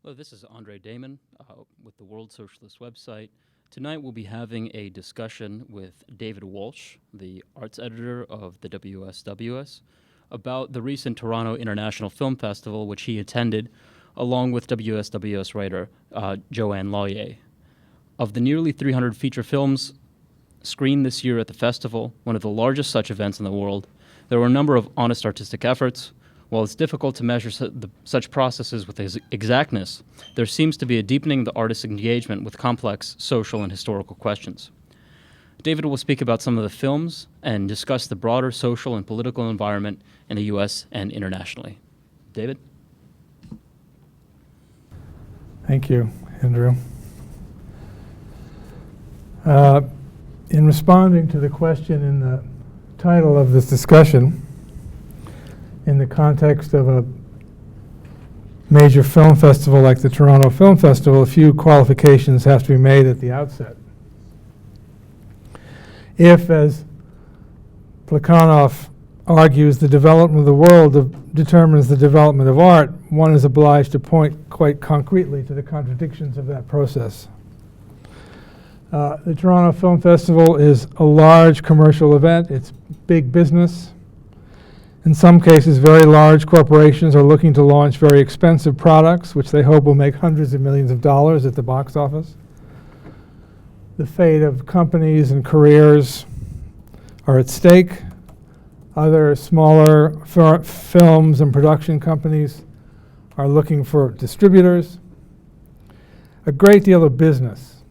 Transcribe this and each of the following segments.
Hello, this is Andre Damon with the World Socialist website. Tonight we'll be having a discussion with David Walsh, the arts editor of the WSWS, about the recent Toronto International Film Festival, which he attended, along with WSWS writer Joanne Lawyer. Of the nearly 300 feature films screened this year at the festival, one of the largest such events in the world, there were a number of honest artistic efforts. While it's difficult to measure such processes with exactness, there seems to be a deepening of the artist's engagement with complex social and historical questions. David will speak about some of the films and discuss the broader social and political environment in the U.S. and internationally. David? Thank you, Andrew. In responding to the question in the title of this discussion, in the context of a major film festival like the Toronto Film Festival, a few qualifications have to be made at the outset. If, as Plekhanov argues, the development of the world determines the development of art, one is obliged to point quite concretely to the contradictions of that process. The Toronto Film Festival is a large commercial event. It's big business. In some cases, very large corporations are looking to launch very expensive products, which they hope will make hundreds of millions of dollars at the box office. The fate of companies and careers are at stake. Other smaller films and production companies are looking for distributors. A great deal of business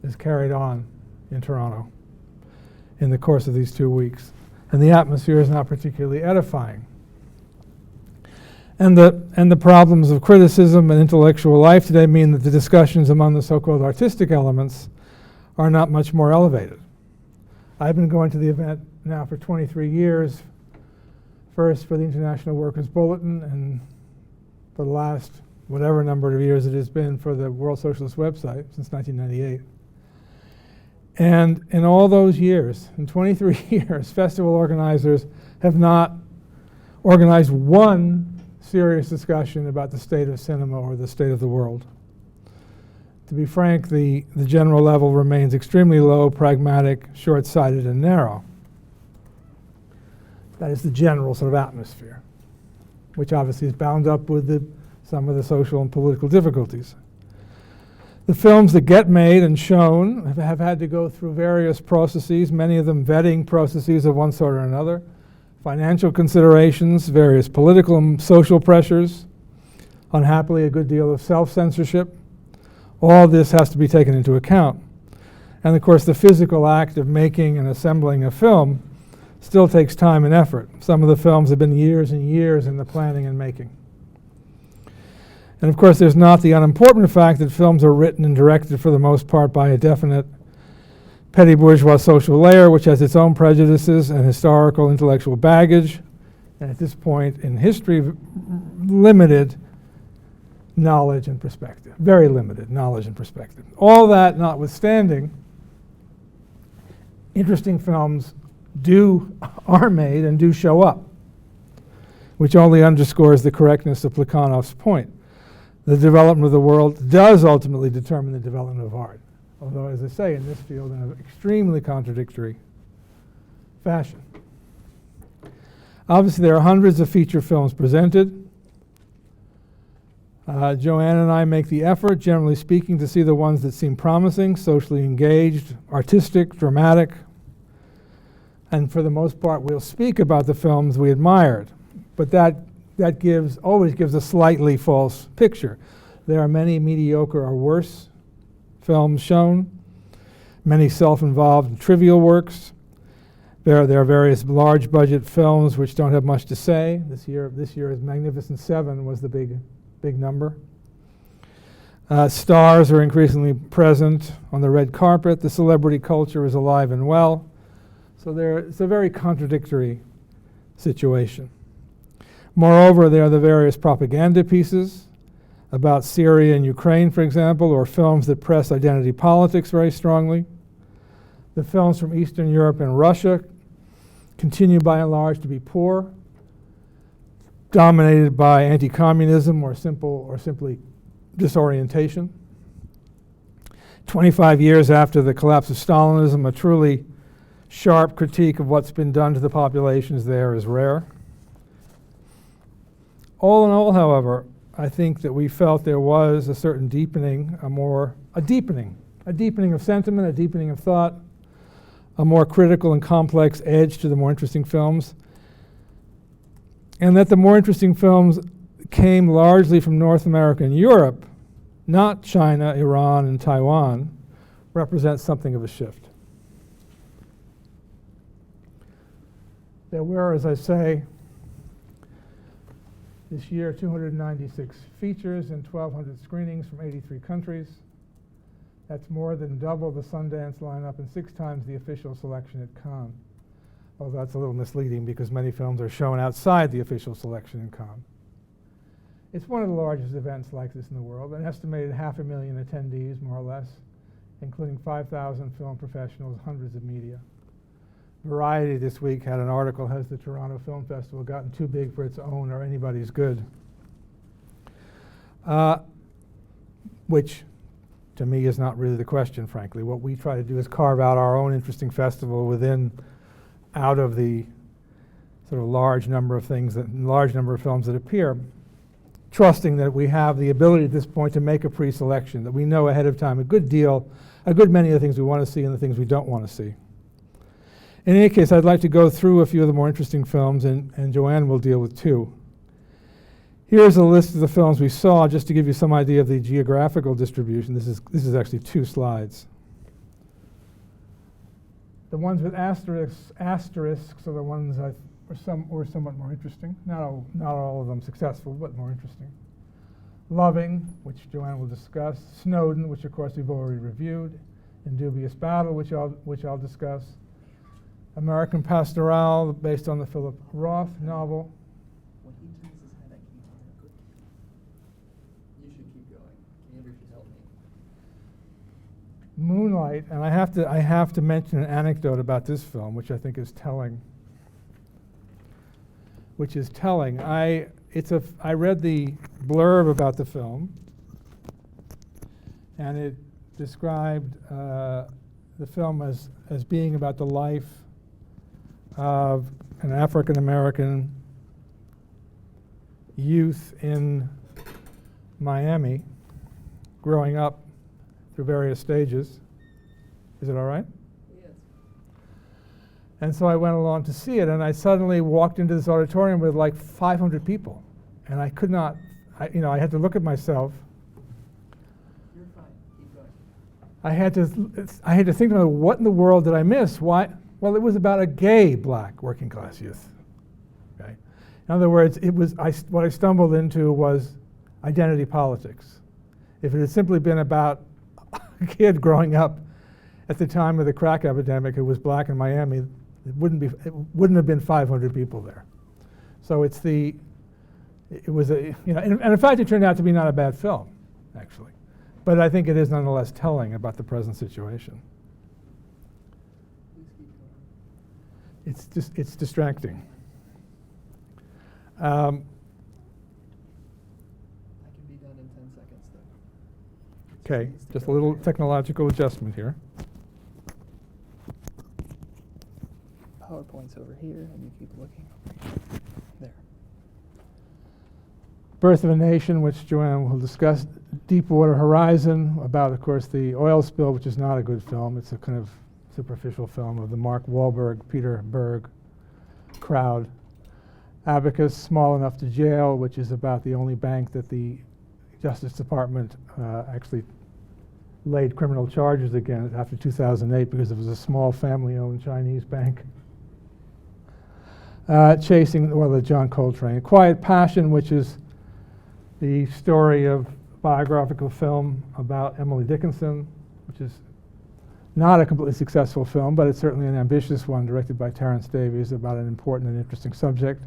is carried on in Toronto in the course of these 2 weeks. And the atmosphere is not particularly edifying. And the problems of criticism and intellectual life today mean that the discussions among the so-called artistic elements are not much more elevated. I've been going to the event now for 23 years, first for the International Workers' Bulletin, and for the last whatever number of years it has been for the World Socialist website since 1998. And in all those years, in 23 years, festival organizers have not organized one serious discussion about the state of cinema or the state of the world. To be frank, the general level remains extremely low, pragmatic, short-sighted, and narrow. That is the general sort of atmosphere, which obviously is bound up with some of the social and political difficulties. The films that get made and shown have had to go through various processes, many of them vetting processes of one sort or another, financial considerations, various political and social pressures, unhappily a good deal of self-censorship. All this has to be taken into account. And of course the physical act of making and assembling a film still takes time and effort. Some of the films have been years and years in the planning and making. And of course, there's not the unimportant fact that films are written and directed for the most part by a definite petty bourgeois social layer, which has its own prejudices and historical intellectual baggage, and at this point in history, limited knowledge and perspective, very limited knowledge and perspective. All that notwithstanding, interesting films are made and do show up, which only underscores the correctness of Plekhanov's point. The development of the world does ultimately determine the development of art, although, as I say, in this field, in an extremely contradictory fashion. Obviously, there are hundreds of feature films presented. Joanne and I make the effort, generally speaking, to see the ones that seem promising, socially engaged, artistic, dramatic, and for the most part, we'll speak about the films we admired, but that always gives a slightly false picture. There are many mediocre or worse films shown, many self-involved and trivial works. There are various large budget films which don't have much to say. This year's Magnificent Seven was the big number. Stars are increasingly present on the red carpet. The celebrity culture is alive and well. So it's a very contradictory situation. Moreover, there are the various propaganda pieces about Syria and Ukraine, for example, or films that press identity politics very strongly. The films from Eastern Europe and Russia continue by and large to be poor, dominated by anti-communism or simply disorientation. 25 years after the collapse of Stalinism, a truly sharp critique of what's been done to the populations there is rare. All in all, however, I think that we felt there was a certain deepening, a deepening of sentiment, a deepening of thought, a more critical and complex edge to the more interesting films, and that the more interesting films came largely from North America and Europe, not China, Iran, and Taiwan, represents something of a shift. There were, as I say, this year 296 features and 1,200 screenings from 83 countries. That's more than double the Sundance lineup and 6 times the official selection at Cannes. Although that's a little misleading because many films are shown outside the official selection in Cannes. It's one of the largest events like this in the world, an estimated 500,000 attendees, more or less, including 5,000 film professionals, hundreds of media. Variety this week had an article, has the Toronto Film Festival gotten too big for its own or anybody's good? Which, to me, is not really the question, frankly. What we try to do is carve out our own interesting festival out of the sort of large number of films that appear, trusting that we have the ability at this point to make a pre-selection, that we know ahead of time a good many of the things we want to see and the things we don't want to see. In any case, I'd like to go through a few of the more interesting films, and Joanne will deal with 2. Here's a list of the films we saw, just to give you some idea of the geographical distribution. This is actually 2 slides. The ones with asterisks are the ones were somewhat more interesting. Not all of them successful, but more interesting. Loving, which Joanne will discuss. Snowden, which of course we've already reviewed. In Dubious Battle, which I'll discuss. American Pastoral, based on the Philip Roth novel. When he turns his head, I keep on. You should keep going. Andrew should help me. Moonlight, and I have to mention an anecdote about this film, which I think is telling. I read the blurb about the film, and it described the film as being about the life of an African American youth in Miami, growing up through various stages. Is it all right? Yes. And so I went along to see it, and I suddenly walked into this auditorium with like 500 people, and I could not, I had to look at myself. You're fine. Keep going. I had to think about what in the world did I miss? Why? Well, it was about a gay black working class youth. Okay. In other words, what I stumbled into was identity politics. If it had simply been about a kid growing up at the time of the crack epidemic who was black in Miami, it wouldn't have been 500 people there. So and in fact it turned out to be not a bad film, actually. But I think it is nonetheless telling about the present situation. It's distracting. I can be done in 10 seconds, though. Okay, just a little technological adjustment here. PowerPoint's over here, and you keep looking. There. Birth of a Nation, which Joanne will discuss. Deepwater Horizon, about, of course, the oil spill, which is not a good film. It's a kind of superficial film of the Mark Wahlberg, Peter Berg crowd. Abacus, Small Enough to Jail, which is about the only bank that the Justice Department actually laid criminal charges against after 2008 because it was a small family-owned Chinese bank. The John Coltrane. Quiet Passion, which is the story of biographical film about Emily Dickinson, which is not a completely successful film, but it's certainly an ambitious one, directed by Terence Davies, about an important and interesting subject.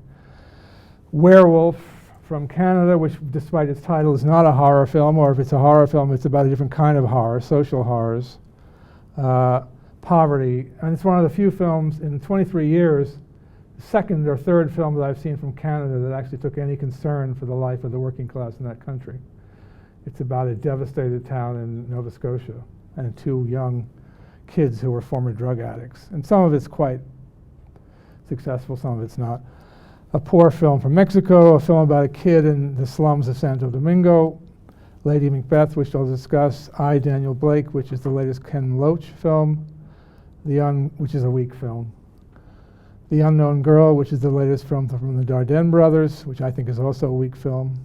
Werewolf from Canada, which despite its title is not a horror film, or if it's a horror film, it's about a different kind of horror, social horrors. Poverty, and it's one of the few films in 23 years, second or third film that I've seen from Canada that actually took any concern for the life of the working class in that country. It's about a devastated town in Nova Scotia and two young kids who were former drug addicts. And some of it's quite successful, some of it's not. A poor film from Mexico, a film about a kid in the slums of Santo Domingo. Lady Macbeth, which I'll discuss. I, Daniel Blake, which is the latest Ken Loach film. Which is a weak film. The Unknown Girl, which is the latest film from the Dardenne brothers, which I think is also a weak film.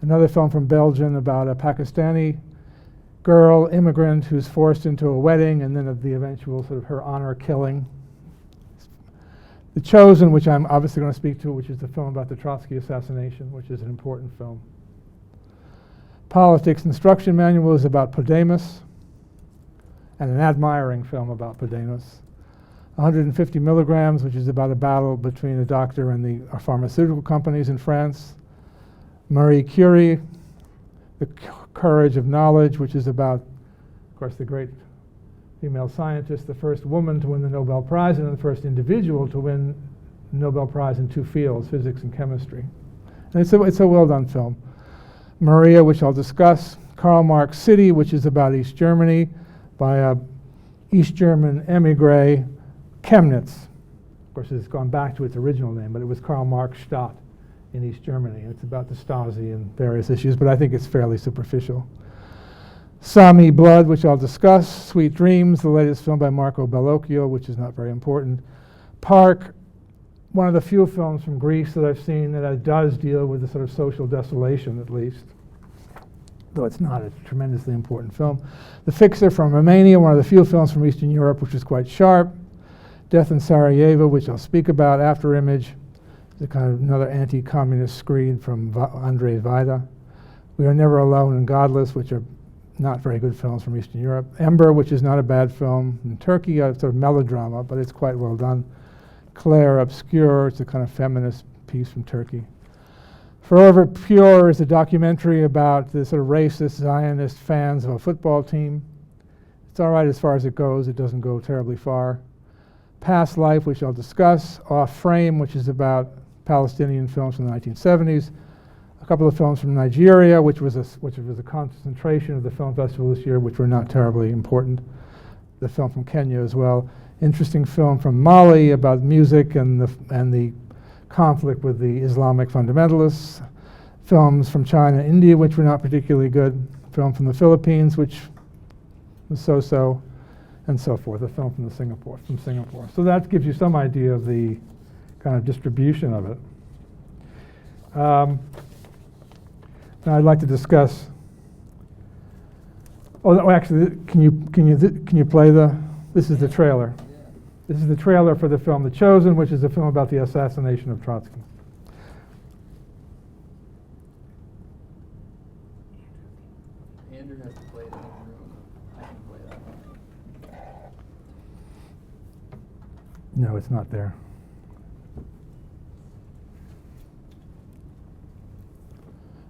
Another film from Belgium about a Pakistani girl, immigrant, who's forced into a wedding, and then of the eventual sort of her honor killing. The Chosen, which I'm obviously going to speak to, which is the film about the Trotsky assassination, which is an important film. Politics Instruction Manual is about Podemos, and an admiring film about Podemos. 150 milligrams, which is about a battle between a doctor and the pharmaceutical companies in France. Marie Curie, The Courage of Knowledge, which is about, of course, the great female scientist, the first woman to win the Nobel Prize and the first individual to win the Nobel Prize in two fields, physics and chemistry. And it's a well-done film. Maria, which I'll discuss. Karl Marx City, which is about East Germany, by a East German emigre, Chemnitz. Of course, it's gone back to its original name, but it was Karl Marx Stadt in East Germany. And it's about the Stasi and various issues, but I think it's fairly superficial. Sami Blood, which I'll discuss. Sweet Dreams, the latest film by Marco Bellocchio, which is not very important. Park, one of the few films from Greece that I've seen that does deal with the sort of social desolation, at least, though it's not a tremendously important film. The Fixer from Romania, one of the few films from Eastern Europe which is quite sharp. Death in Sarajevo, which I'll speak about. After Image, the kind of another anti-communist screed from Andrzej Wajda. We Are Never Alone and Godless, which are not very good films from Eastern Europe. Ember, which is not a bad film. In Turkey, a sort of melodrama, but it's quite well done. Claire Obscure, it's a kind of feminist piece from Turkey. Forever Pure is a documentary about the sort of racist Zionist fans of a football team. It's all right as far as it goes. It doesn't go terribly far. Past Life, which I'll discuss. Off Frame, which is about Palestinian films from the 1970s. A couple of films from Nigeria, which was a concentration of the film festival this year, which were not terribly important. The film from Kenya as well. Interesting film from Mali about music and the conflict with the Islamic fundamentalists. Films from China and India, which were not particularly good. Film from the Philippines, which was so-so, and so forth. A film from Singapore. So that gives you some idea of the kind of distribution of it. Now I'd like to discuss. Oh, actually, can you play the? This is the trailer. This is the trailer for the film The Chosen, which is a film about the assassination of Trotsky. Andrew has to play it in his room. I can play that one. No, it's not there.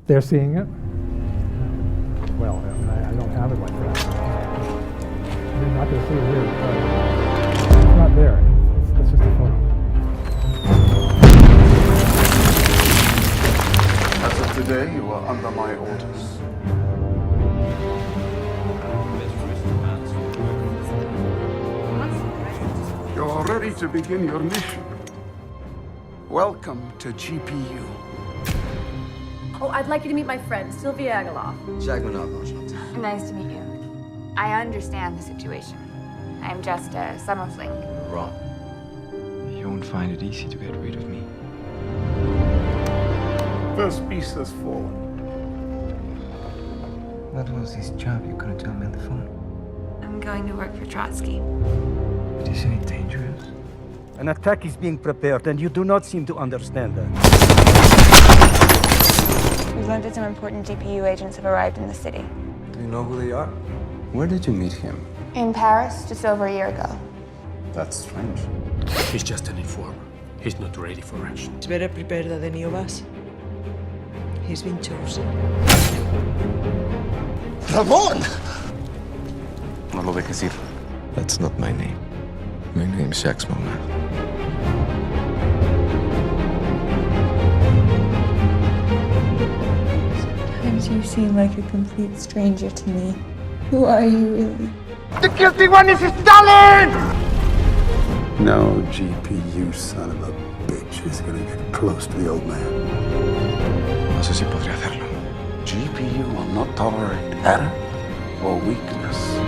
They're seeing it? Well, I don't have it like that. You're not going to see it here. It's not there. It's just a photo. As of today, you are under my orders. You're ready to begin your mission. Welcome to GPU. Oh, I'd like you to meet my friend, Sylvia Agaloff. Nice to meet you. I understand the situation. I'm just a summer fling. Wrong. You won't find it easy to get rid of me. First piece has fallen. What was his job you couldn't tell me on the phone? I'm going to work for Trotsky. But isn't it dangerous? An attack is being prepared, and you do not seem to understand that. We've learned that some important GPU agents have arrived in the city. Do you know who they are? Where did you meet him? In Paris, just over a year ago. That's strange. He's just an informer. He's not ready for action. It's better prepared than any of us. He's been chosen. Ramon! No lo dejes ir. That's not my name. My name's Jacques Mona. Sometimes you seem like a complete stranger to me. Who are you really? The guilty one is Stalin! No GPU son of a bitch is gonna get close to the old man. No sé si podría hacerlo. GPU will not tolerate error or weakness.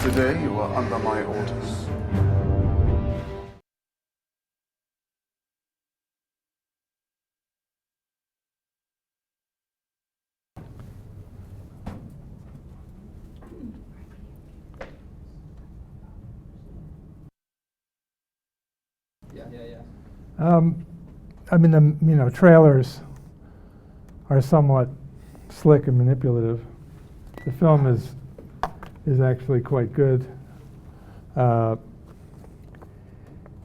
Today, you are under my orders. I mean, the trailers are somewhat slick and manipulative. The film is actually quite good.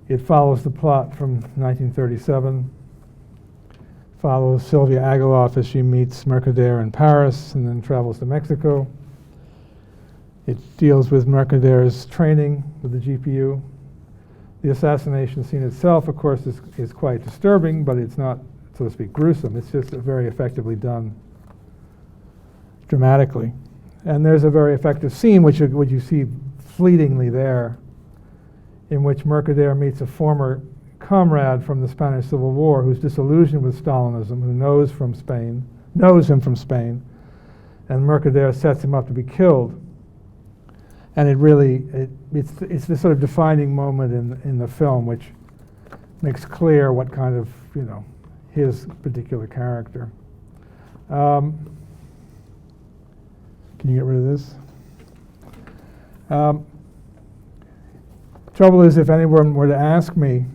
It follows the plot from 1937, follows Sylvia Agaloff as she meets Mercader in Paris and then travels to Mexico. It deals with Mercader's training with the GPU. The assassination scene itself, of course, is quite disturbing, but it's not, so to speak, gruesome. It's just very effectively done dramatically. And there's a very effective scene, which you see fleetingly there, in which Mercader meets a former comrade from the Spanish Civil War who's disillusioned with Stalinism, who knows him from Spain, and Mercader sets him up to be killed. And it's this sort of defining moment in the film, which makes clear what kind of, his particular character. Can you get rid of this? Trouble is, if anyone were to ask me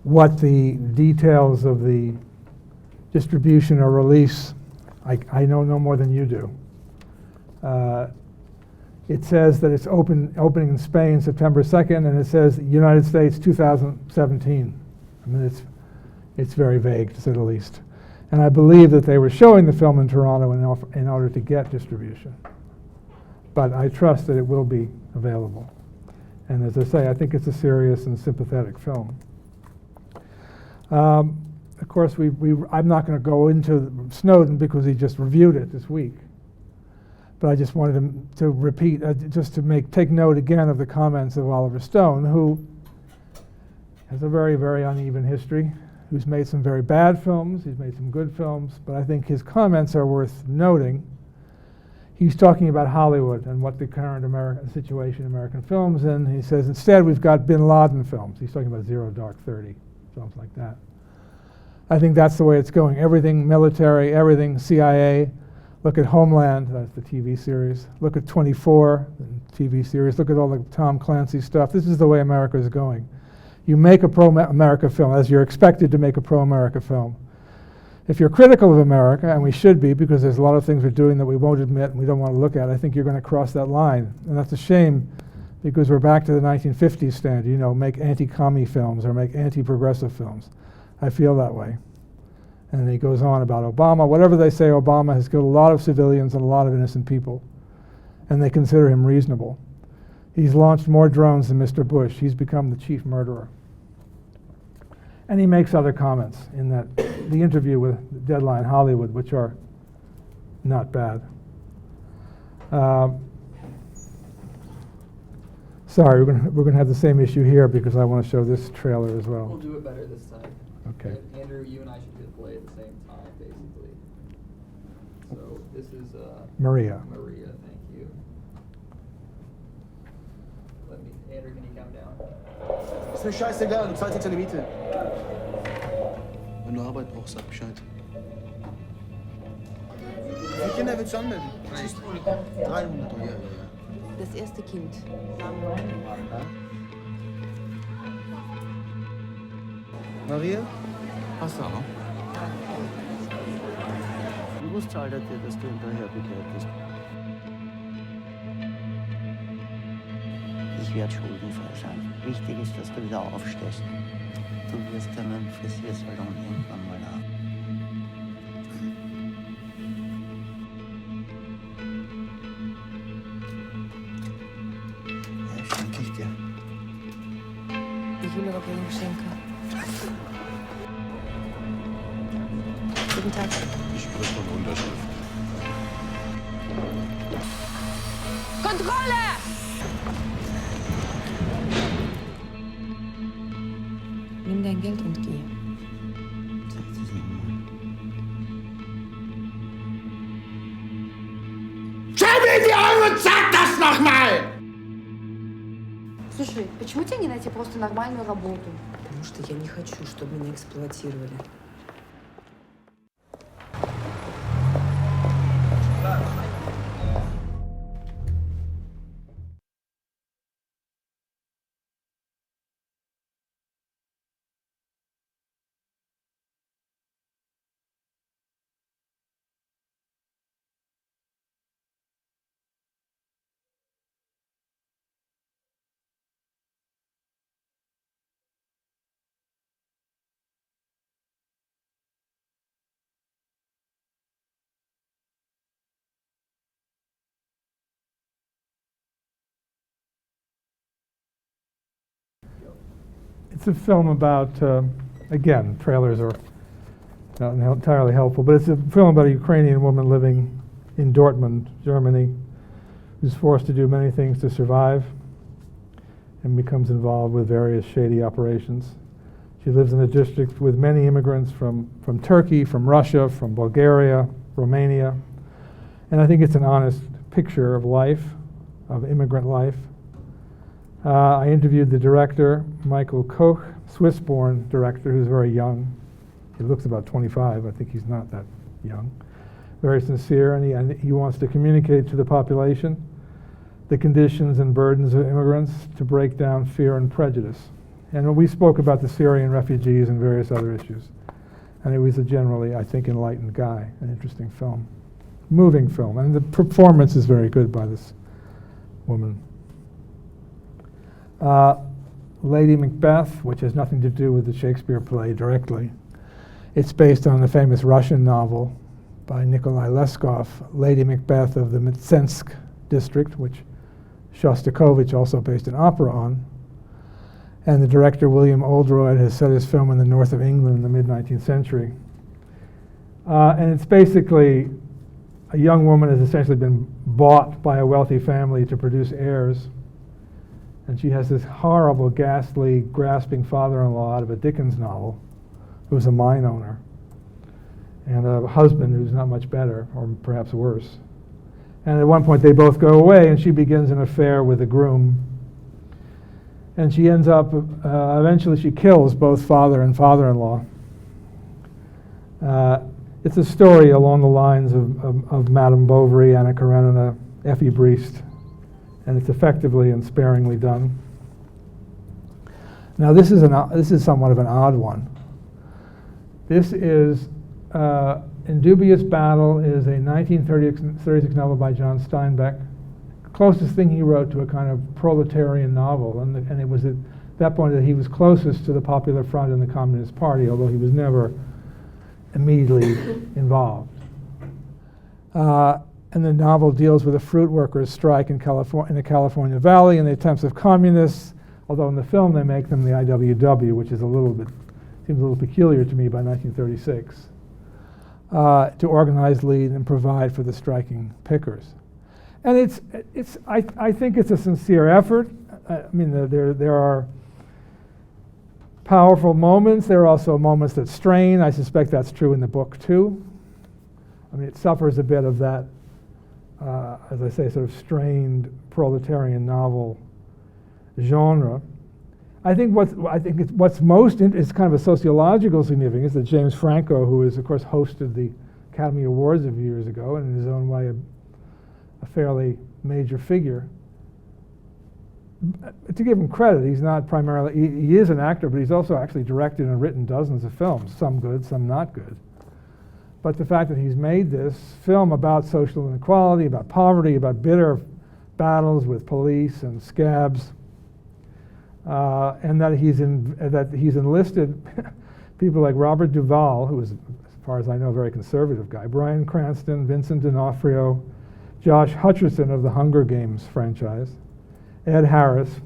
what the details of the distribution or release, I know no more than you do. It says that it's opening in Spain September 2nd, and it says United States 2017. I mean, it's very vague, to say the least. And I believe that they were showing the film in Toronto in order to get distribution. But I trust that it will be available. And as I say, I think it's a serious and sympathetic film. Of course, I'm not going to go into Snowden because he just reviewed it this week. But I just wanted to repeat, just to take note again of the comments of Oliver Stone, who has a very, very uneven history, who's made some very bad films, he's made some good films, but I think his comments are worth noting. He's talking about Hollywood and what the current situation in American films, and he says, instead we've got Bin Laden films. He's talking about Zero Dark 30, films like that. I think that's the way it's going. Everything military, everything CIA. Look at Homeland, that's the TV series. Look at 24, the TV series. Look at all the Tom Clancy stuff. This is the way America is going. You make a pro-America film, as you're expected to make a pro-America film. If you're critical of America, and we should be, because there's a lot of things we're doing that we won't admit and we don't want to look at, I think you're going to cross that line. And that's a shame, because we're back to the 1950s standard, make anti-commie films or make anti-progressive films. I feel that way. And he goes on about Obama. Whatever they say, Obama has killed a lot of civilians and a lot of innocent people, and they consider him reasonable. He's launched more drones than Mr. Bush. He's become the chief murderer. And he makes other comments in the interview with Deadline Hollywood, which are not bad. Sorry, we're going to have the same issue here because I want to show this trailer as well. We'll do it better this time. Okay. Andrew, you and I should play at the same time, basically. So this is Maria. Maria, thank you. Andrew, can you count down? Ist mir scheißegal, du zahlst jetzt deine Miete. Wenn du Arbeit brauchst, sag Bescheid. Wie viele Kinder willst du anmelden? 300, ja. Das erste Kind. Maria? Passalo. Wo zahlt er dir, dass du ihn daher begleitest? Ich werde schuldenfrei sein. Wichtig ist, dass du wieder aufstehst. Du wirst deinen Frisiersalon irgendwann mal haben. Ja, schenke ich dir. Ich will aber keine Geschenke. Guten Tag. Ich brauche eine Unterschrift. Kontrolle! Nimm dein Geld und geh. Schau mir in die Augen und sag das nochmal! Слушай, почему тебе не найти просто нормальную работу? Потому что я не хочу, чтобы меня эксплуатировали. It's a film about, again, trailers are not entirely helpful, but it's a film about a Ukrainian woman living in Dortmund, Germany, who's forced to do many things to survive and becomes involved with various shady operations. She lives in a district with many immigrants from Turkey, from Russia, from Bulgaria, Romania, and I think it's an honest picture of life, of immigrant life. I interviewed the director, Michael Koch, Swiss-born director who's very young. He looks about 25. I think he's not that young. Very sincere, and he wants to communicate to the population the conditions and burdens of immigrants to break down fear and prejudice. And we spoke about the Syrian refugees and various other issues. And he was a generally, I think, enlightened guy, an interesting film. Moving film, and the performance is very good by this woman. Lady Macbeth, which has nothing to do with the Shakespeare play directly. It's based on the famous Russian novel by Nikolai Leskov, Lady Macbeth of the Mtsensk district, which Shostakovich also based an opera on. And the director, William Oldroyd, has set his film in the north of England in the mid-19th century. And it's basically a young woman has essentially been bought by a wealthy family to produce heirs. And she has this horrible, ghastly, grasping father-in-law out of a Dickens novel, who's a mine owner, and a husband who's not much better, or perhaps worse. And at one point they both go away, and she begins an affair with a groom. And she ends up, eventually she kills both father and father-in-law. It's a story along the lines of Madame Bovary, Anna Karenina, Effie Briest, and it's effectively and sparingly done. Now this is somewhat of an odd one. This is In Dubious Battle is a 1936 novel by John Steinbeck, closest thing he wrote to a kind of proletarian novel, and it was at that point that he was closest to the Popular Front and the Communist Party, although he was never immediately involved. And the novel deals with a fruit workers' strike in the California Valley and the attempts of communists, although in the film they make them the IWW, which is seems a little peculiar to me by 1936, to organize, lead, and provide for the striking pickers. And I think it's a sincere effort. I mean, there are powerful moments. There are also moments that strain. I suspect that's true in the book too. I mean, it suffers a bit of that, as I say, sort of strained proletarian novel genre. I think what's most is kind of a sociological significance that James Franco, who is of course hosted the Academy Awards a few years ago, and in his own way a fairly major figure. To give him credit, he's not primarily, he is an actor, but he's also actually directed and written dozens of films, some good, some not good. But the fact that he's made this film about social inequality, about poverty, about bitter battles with police and scabs, and that he's enlisted people like Robert Duvall, who is, as far as I know, a very conservative guy, Bryan Cranston, Vincent D'Onofrio, Josh Hutcherson of the Hunger Games franchise, Ed Harris,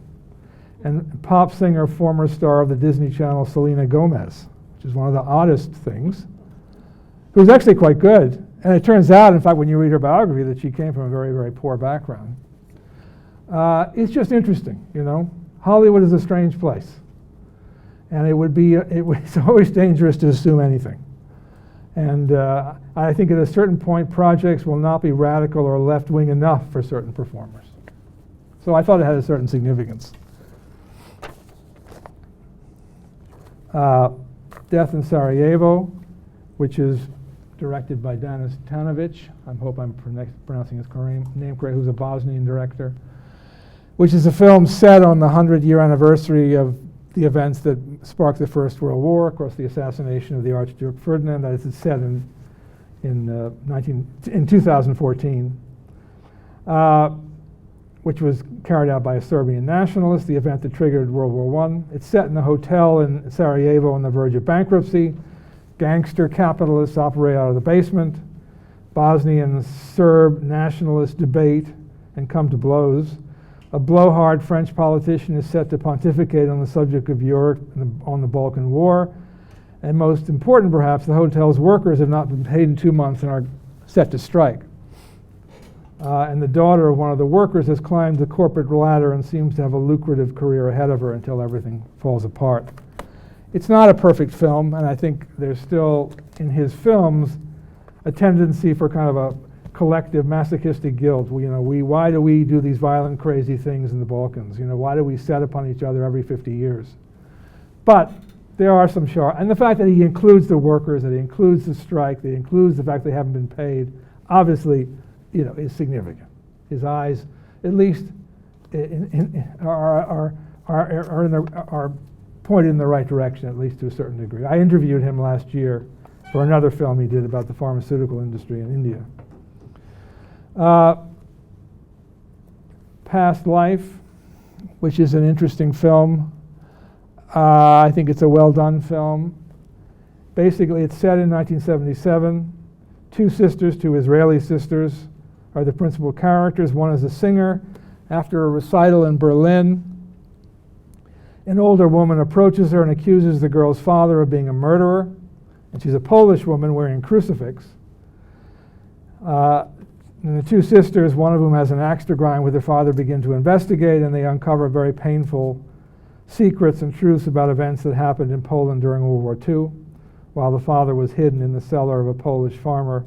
and pop singer, former star of the Disney Channel, Selena Gomez, which is one of the oddest things, who was actually quite good. And it turns out, in fact, when you read her biography, that she came from a very, very poor background. It's just interesting, you know. Hollywood is a strange place. And it's always dangerous to assume anything. And I think at a certain point, projects will not be radical or left-wing enough for certain performers. So I thought it had a certain significance. Death in Sarajevo, which is directed by Danis Tanovic. I hope I'm pronouncing his name correct, who's a Bosnian director, which is a film set on the 100-year anniversary of the events that sparked the First World War, of course, the assassination of the Archduke Ferdinand, that is set in 2014, which was carried out by a Serbian nationalist, the event that triggered World War I. It's set in a hotel in Sarajevo on the verge of bankruptcy. Gangster capitalists operate out of the basement. Bosnian Serb nationalists debate and come to blows. A blowhard French politician is set to pontificate on the subject of Europe and on the Balkan War. And most important, perhaps, the hotel's workers have not been paid in 2 months and are set to strike. And the daughter of one of the workers has climbed the corporate ladder and seems to have a lucrative career ahead of her until everything falls apart. It's not a perfect film, and I think there's still, in his films, a tendency for kind of a collective masochistic guilt. Why do we do these violent, crazy things in the Balkans? Why do we set upon each other every 50 years? But there are some sharp, and the fact that he includes the workers, that he includes the strike, that he includes the fact they haven't been paid, obviously, is significant. His eyes, at least, are pointed in the right direction, at least to a certain degree. I interviewed him last year for another film he did about the pharmaceutical industry in India. Past Life, which is an interesting film. I think it's a well-done film. Basically, it's set in 1977. Two Israeli sisters, are the principal characters. One is a singer. After a recital in Berlin, an older woman approaches her and accuses the girl's father of being a murderer. And she's a Polish woman wearing a crucifix. And the two sisters, one of whom has an axe to grind with her father, begin to investigate, and they uncover very painful secrets and truths about events that happened in Poland during World War II, while the father was hidden in the cellar of a Polish farmer,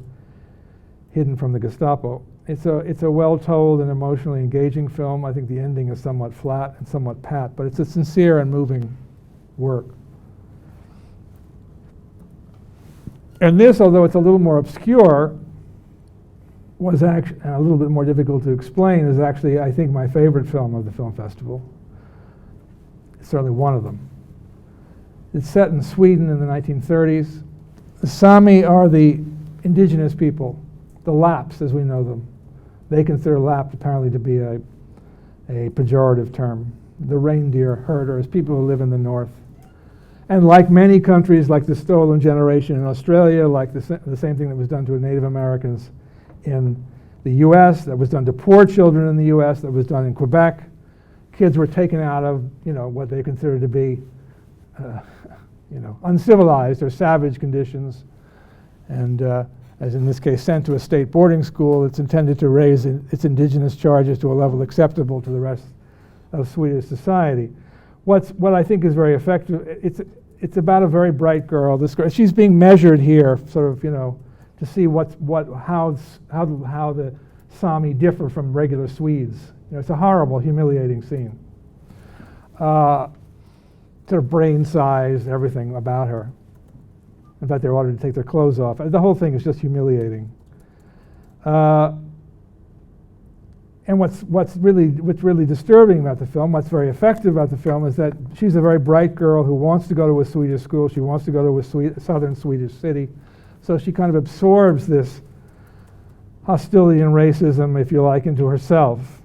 hidden from the Gestapo. It's a well-told and emotionally engaging film. I think the ending is somewhat flat and somewhat pat, but it's a sincere and moving work. And this, although it's a little more obscure, was actually a little bit more difficult to explain, is actually, I think, my favorite film of the film festival. It's certainly one of them. It's set in Sweden in the 1930s. The Sami are the indigenous people, the Lapps as we know them. They consider Lapp apparently to be a pejorative term. The reindeer herders, people who live in the north. And like many countries, like the Stolen Generation in Australia, like the same thing that was done to Native Americans in the US, that was done to poor children in the US, that was done in Quebec. Kids were taken out of, what they considered to be, uncivilized or savage conditions, and as in this case, sent to a state boarding school. It's intended to raise its indigenous charges to a level acceptable to the rest of Swedish society. What I think is very effective, it's about a very bright girl. This girl, she's being measured here, sort of, to see how the Sami differ from regular Swedes. It's a horrible, humiliating scene. Sort of brain size, everything about her. In fact, they're ordered to take their clothes off. The whole thing is just humiliating. And what's really disturbing about the film, what's very effective about the film, is that she's a very bright girl who wants to go to a Swedish school. She wants to go to a southern Swedish city, So she kind of absorbs this hostility and racism, if you like, into herself.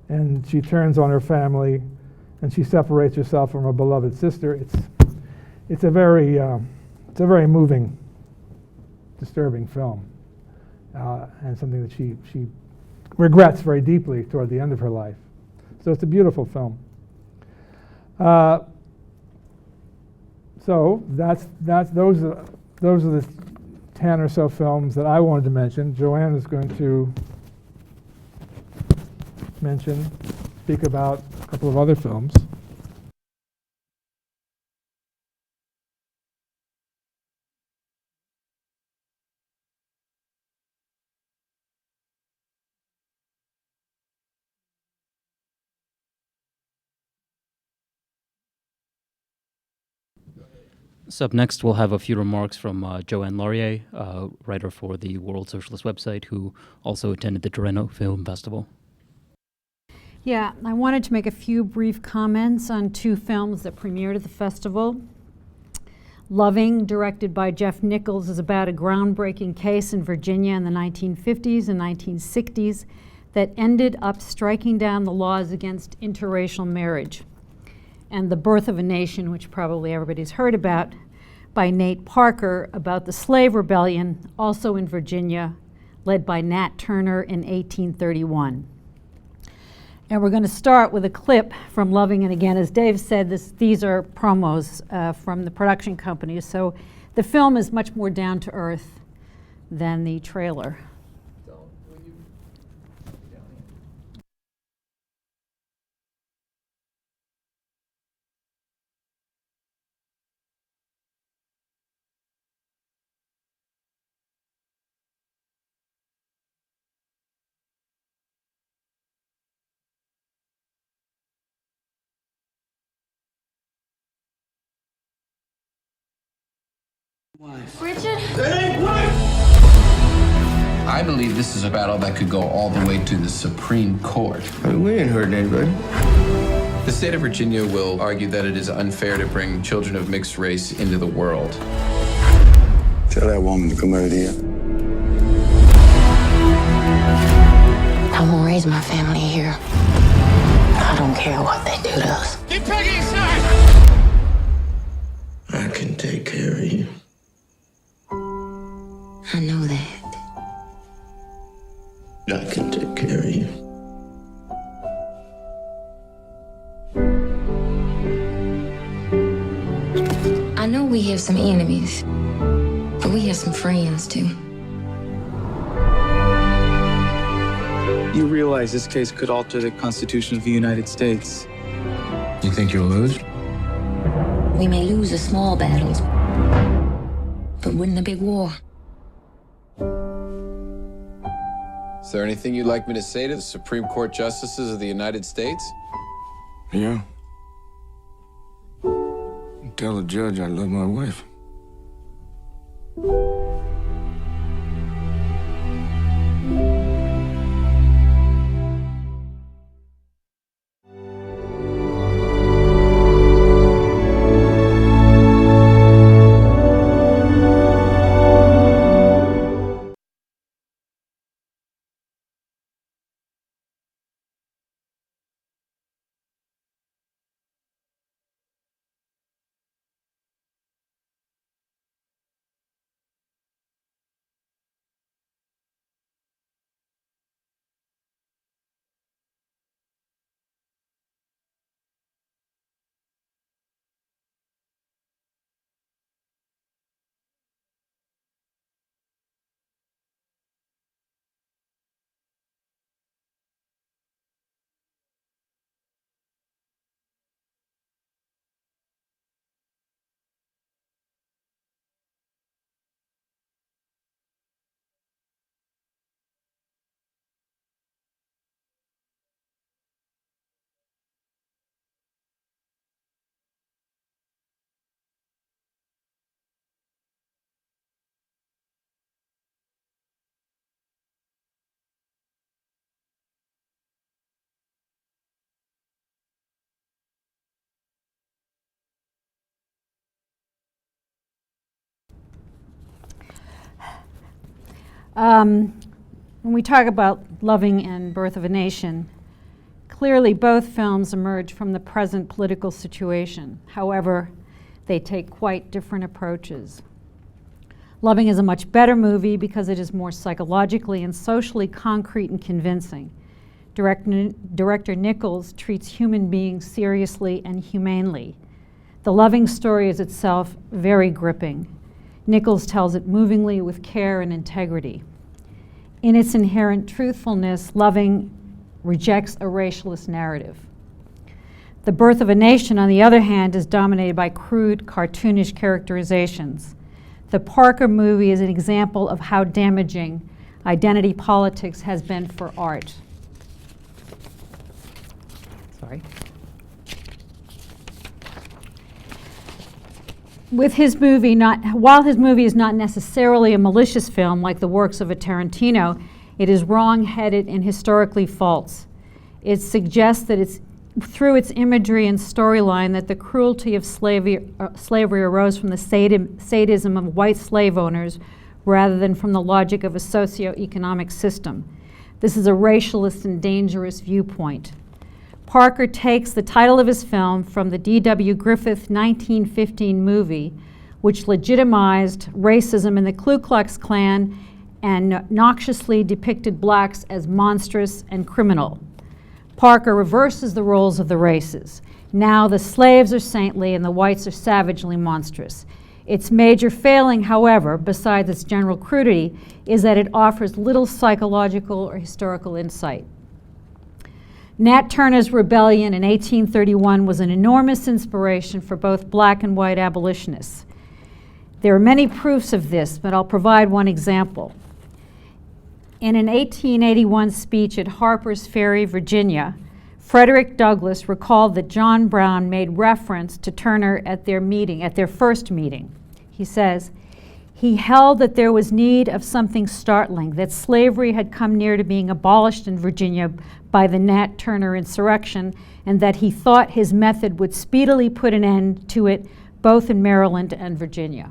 And she turns on her family, and she separates herself from her beloved sister. It's a very moving, disturbing film, and something that she regrets very deeply toward the end of her life. So it's a beautiful film. So those are the 10 or so films that I wanted to mention. Joanne is going to speak about a couple of other films. So up next, we'll have a few remarks from Joanne Laurier, writer for the World Socialist website, who also attended the Toronto Film Festival. Yeah, I wanted to make a few brief comments on two films that premiered at the festival. Loving, directed by Jeff Nichols, is about a groundbreaking case in Virginia in the 1950s and 1960s that ended up striking down the laws against interracial marriage. And The Birth of a Nation, which probably everybody's heard about, by Nate Parker, about the slave rebellion, also in Virginia, led by Nat Turner in 1831. And we're going to start with a clip from Loving. And again, as Dave said, these are promos from the production company. So the film is much more down to earth than the trailer. Richard? I believe this is a battle that could go all the way to the Supreme Court. We ain't hurting anybody. The state of Virginia will argue that it is unfair to bring children of mixed race into the world. Tell that woman to come out here. I won't raise my family here. I don't care what they do to us. Get Peggy inside! I can take care of you. I know that. I can take care of you. I know we have some enemies, but we have some friends too. You realize this case could alter the Constitution of the United States. You think you'll lose? We may lose the small battles, but win the big war. Is there anything you'd like me to say to the Supreme Court justices of the United States? Yeah. Tell the judge I love my wife. When we talk about Loving and Birth of a Nation, clearly both films emerge from the present political situation. However, they take quite different approaches. Loving is a much better movie because it is more psychologically and socially concrete and convincing. Director Nichols treats human beings seriously and humanely. The Loving story is itself very gripping. Nichols tells it movingly with care and integrity. In its inherent truthfulness, Loving rejects a racialist narrative. The Birth of a Nation, on the other hand, is dominated by crude, cartoonish characterizations. The Parker movie is an example of how damaging identity politics has been for art. Sorry. With his movie, while his movie is not necessarily a malicious film like the works of a Tarantino, it is wrong-headed and historically false. It suggests that it's through its imagery and storyline that the cruelty of slavery arose from the sadism of white slave owners rather than from the logic of a socio-economic system. This is a racialist and dangerous viewpoint. Parker takes the title of his film from the D.W. Griffith 1915 movie, which legitimized racism in the Ku Klux Klan and noxiously depicted blacks as monstrous and criminal. Parker reverses the roles of the races. Now the slaves are saintly and the whites are savagely monstrous. Its major failing, however, besides its general crudity, is that it offers little psychological or historical insight. Nat Turner's rebellion in 1831 was an enormous inspiration for both black and white abolitionists. There are many proofs of this, but I'll provide one example. In an 1881 speech at Harper's Ferry, Virginia, Frederick Douglass recalled that John Brown made reference to Turner at their first meeting. He says, "He held that there was need of something startling, that slavery had come near to being abolished in Virginia by the Nat Turner insurrection, and that he thought his method would speedily put an end to it both in Maryland and Virginia."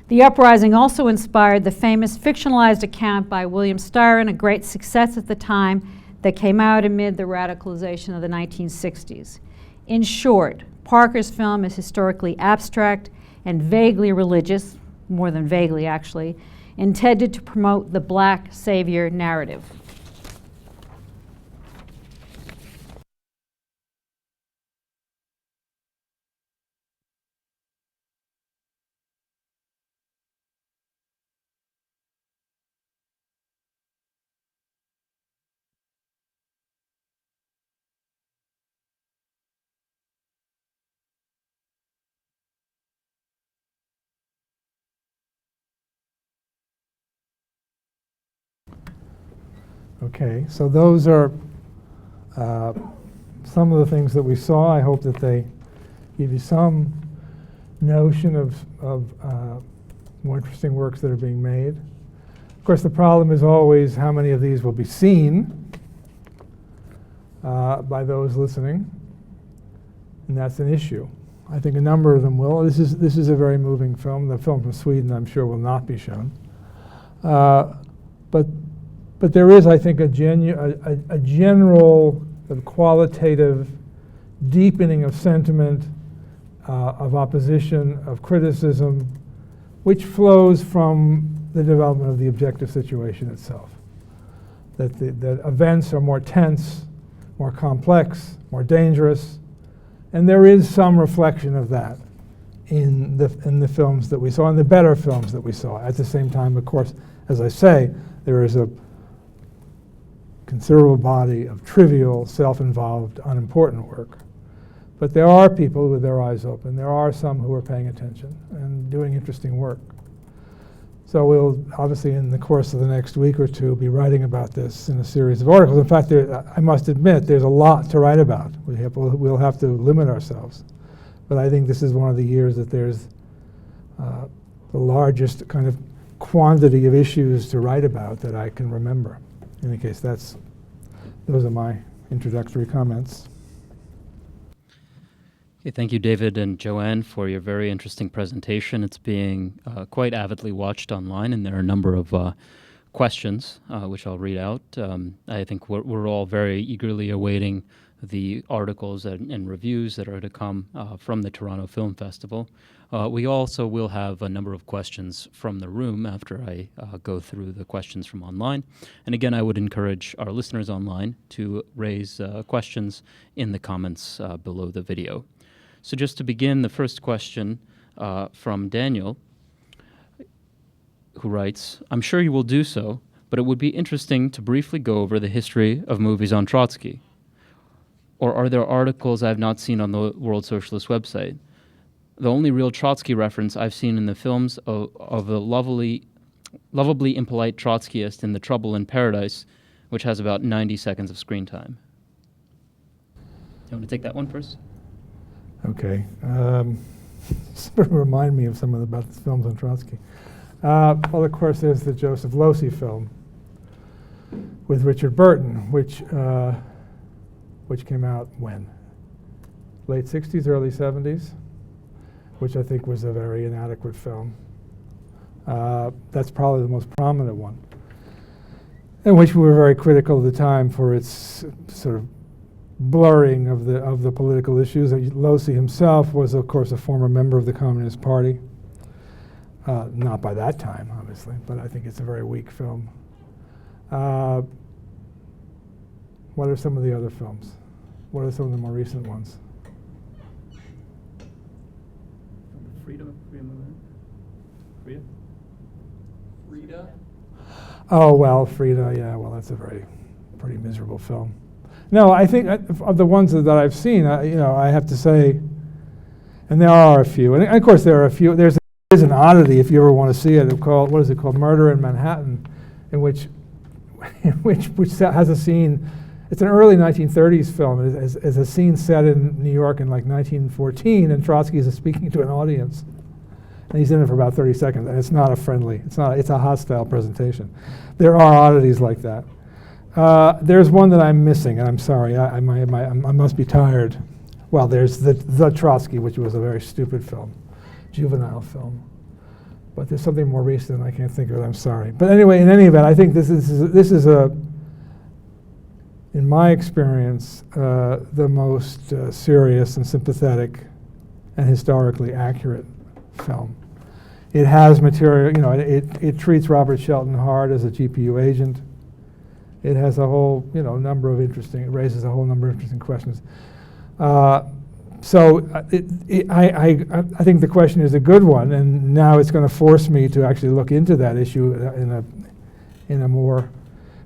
The uprising also inspired the famous fictionalized account by William Styron, a great success at the time, that came out amid the radicalization of the 1960s. In short, Parker's film is historically abstract and vaguely religious, more than vaguely actually, intended to promote the black savior narrative. Okay, so those are some of the things that we saw. I hope that they give you some notion of more interesting works that are being made. Of course, the problem is always how many of these will be seen by those listening, and that's an issue. I think a number of them will. This is a very moving film. The film from Sweden, I'm sure, will not be shown. But there is, I think, a general qualitative deepening of sentiment, of opposition, of criticism, which flows from the development of the objective situation itself. That the events are more tense, more complex, more dangerous, and there is some reflection of that in the films that we saw, and the better films that we saw. At the same time, of course, as I say, there is a considerable body of trivial, self-involved, unimportant work. But there are people with their eyes open. There are some who are paying attention and doing interesting work. So we'll obviously, in the course of the next week or two, be writing about this in a series of articles. In fact, I must admit, there's a lot to write about. We'll have to limit ourselves. But I think this is one of the years that there's the largest kind of quantity of issues to write about that I can remember. In any case, those are my introductory comments. Okay, thank you, David and Joanne, for your very interesting presentation. It's being quite avidly watched online, and there are a number of questions, which I'll read out. I think we're all very eagerly awaiting the articles and reviews that are to come from the Toronto Film Festival. We also will have a number of questions from the room after I go through the questions from online. And again, I would encourage our listeners online to raise questions in the comments below the video. So just to begin, the first question from Daniel, who writes, I'm sure you will do so, but it would be interesting to briefly go over the history of movies on Trotsky. Or are there articles I've not seen on the World Socialist website? The only real Trotsky reference I've seen in the films of the lovably impolite Trotskyist in The Trouble in Paradise, which has about 90 seconds of screen time. You want to take that one first? Okay. Sort of remind me of some of the films on Trotsky. Well, of course, there's the Joseph Losey film with Richard Burton, which came out when? Late 60s, early 70s, which I think was a very inadequate film. That's probably the most prominent one, in which we were very critical at the time for its sort of blurring of the political issues. Losey himself was, of course, a former member of the Communist Party. Not by that time, obviously, but I think it's a very weak film. What are some of the other films? What are some of the more recent ones? Frida? Oh, well, Frida, yeah, well, that's a pretty miserable film. No, I think of the ones that I've seen, I have to say, and there are a few, and of course there are a few. There's an oddity, if you ever want to see it, what is it called, Murder in Manhattan, which has a scene. It's an early 1930s film. It's a scene set in New York in like 1914, and Trotsky is speaking to an audience, and he's in it for about 30 seconds, and it's not a friendly. It's a hostile presentation. There are oddities like that. There's one that I'm missing, and I'm sorry. I must be tired. Well, there's the Trotsky, which was a very stupid film, juvenile film. But there's something more recent, and I can't think of it. I'm sorry. But anyway, in any event, I think this is in my experience, the most serious and sympathetic and historically accurate film. It has material. It treats Robert Shelton hard as a GPU agent. It has a whole, it raises a whole number of interesting questions. So I think the question is a good one, and now it's going to force me to actually look into that issue in a more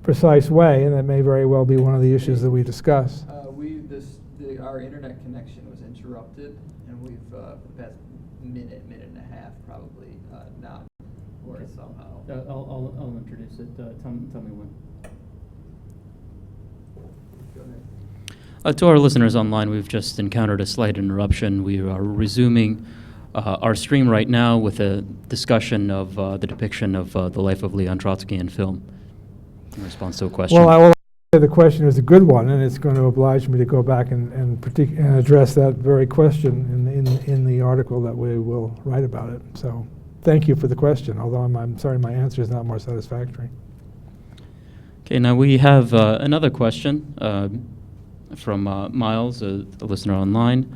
precise way, and that may very well be one of the issues that we discuss. Our internet connection was interrupted, and we've for the past minute and a half probably not worked somehow. I'll introduce it. Tell me when. Go ahead. To our listeners online, we've just encountered a slight interruption. We are resuming our stream right now with a discussion of the depiction of the life of Leon Trotsky in film. In response to a question. Well, I will say the question is a good one, and it's going to oblige me to go back and address that very question in the article that we will write about it. So thank you for the question, although I'm sorry my answer is not more satisfactory. Okay, now we have another question from Miles, a listener online,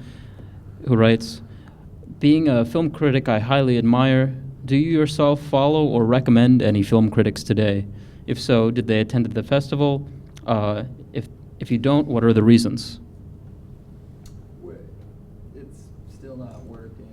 who writes, being a film critic I highly admire, do you yourself follow or recommend any film critics today? If so, did they attend the festival? If you don't, what are the reasons? It's still not working.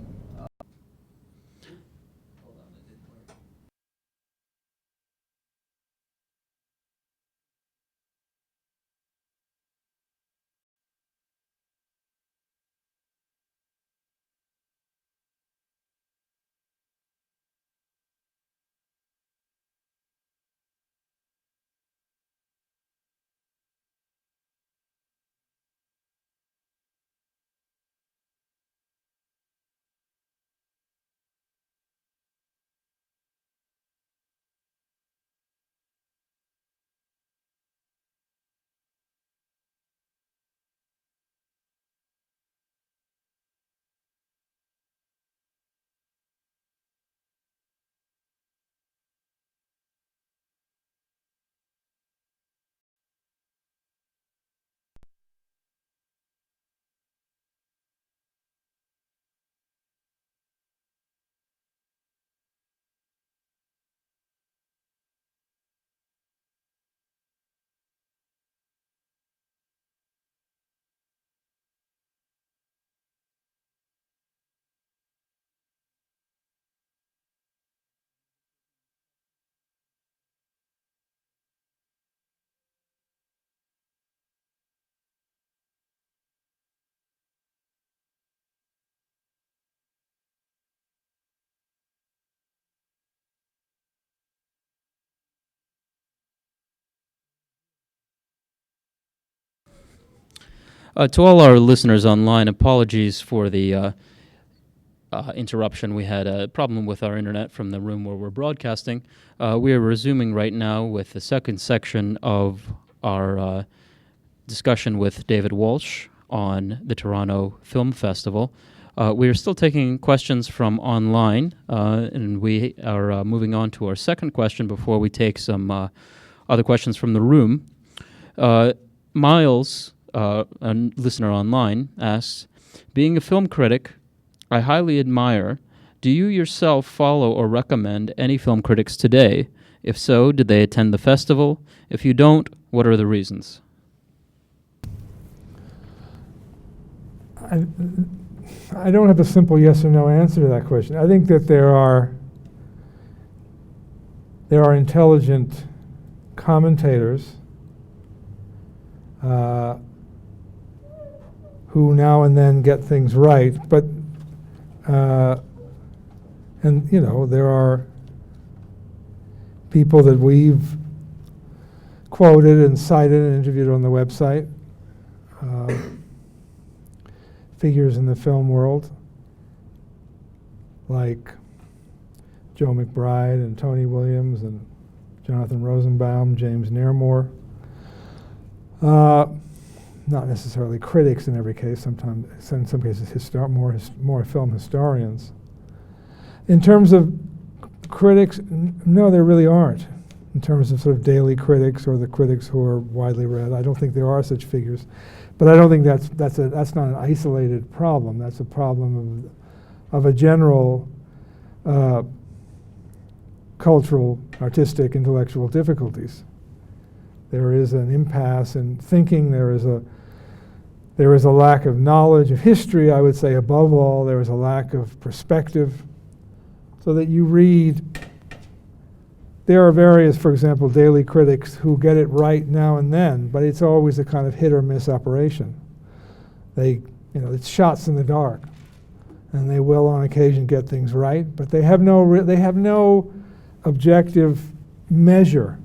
To all our listeners online, apologies for the interruption. We had a problem with our internet from the room where we're broadcasting. We are resuming right now with the second section of our discussion with David Walsh on the Toronto Film Festival. We are still taking questions from online, and we are moving on to our second question before we take some other questions from the room. Miles, a listener online, asks, being a film critic, I highly admire. Do you yourself follow or recommend any film critics today? If so, did they attend the festival? If you don't, what are the reasons? I don't have a simple yes or no answer to that question. I think that there are intelligent commentators who now and then get things right, but and you know, there are people that we've quoted and cited and interviewed on the website, figures in the film world like Joe McBride and Tony Williams and Jonathan Rosenbaum, James Nairmore. Not necessarily critics in every case, sometimes in some cases more film historians. In terms of critics, no, there really aren't. In terms of sort of daily critics or the critics who are widely read, I don't think there are such figures. But I don't think that's not an isolated problem. That's a problem of a general cultural, artistic, intellectual difficulties. There is an impasse in thinking. There is a lack of knowledge of history, I would say. Above all, there is a lack of perspective. So that you read, there are various, for example, daily critics who get it right now and then, but it's always a kind of hit or miss operation. It's shots in the dark, and they will on occasion get things right, but they have no objective measure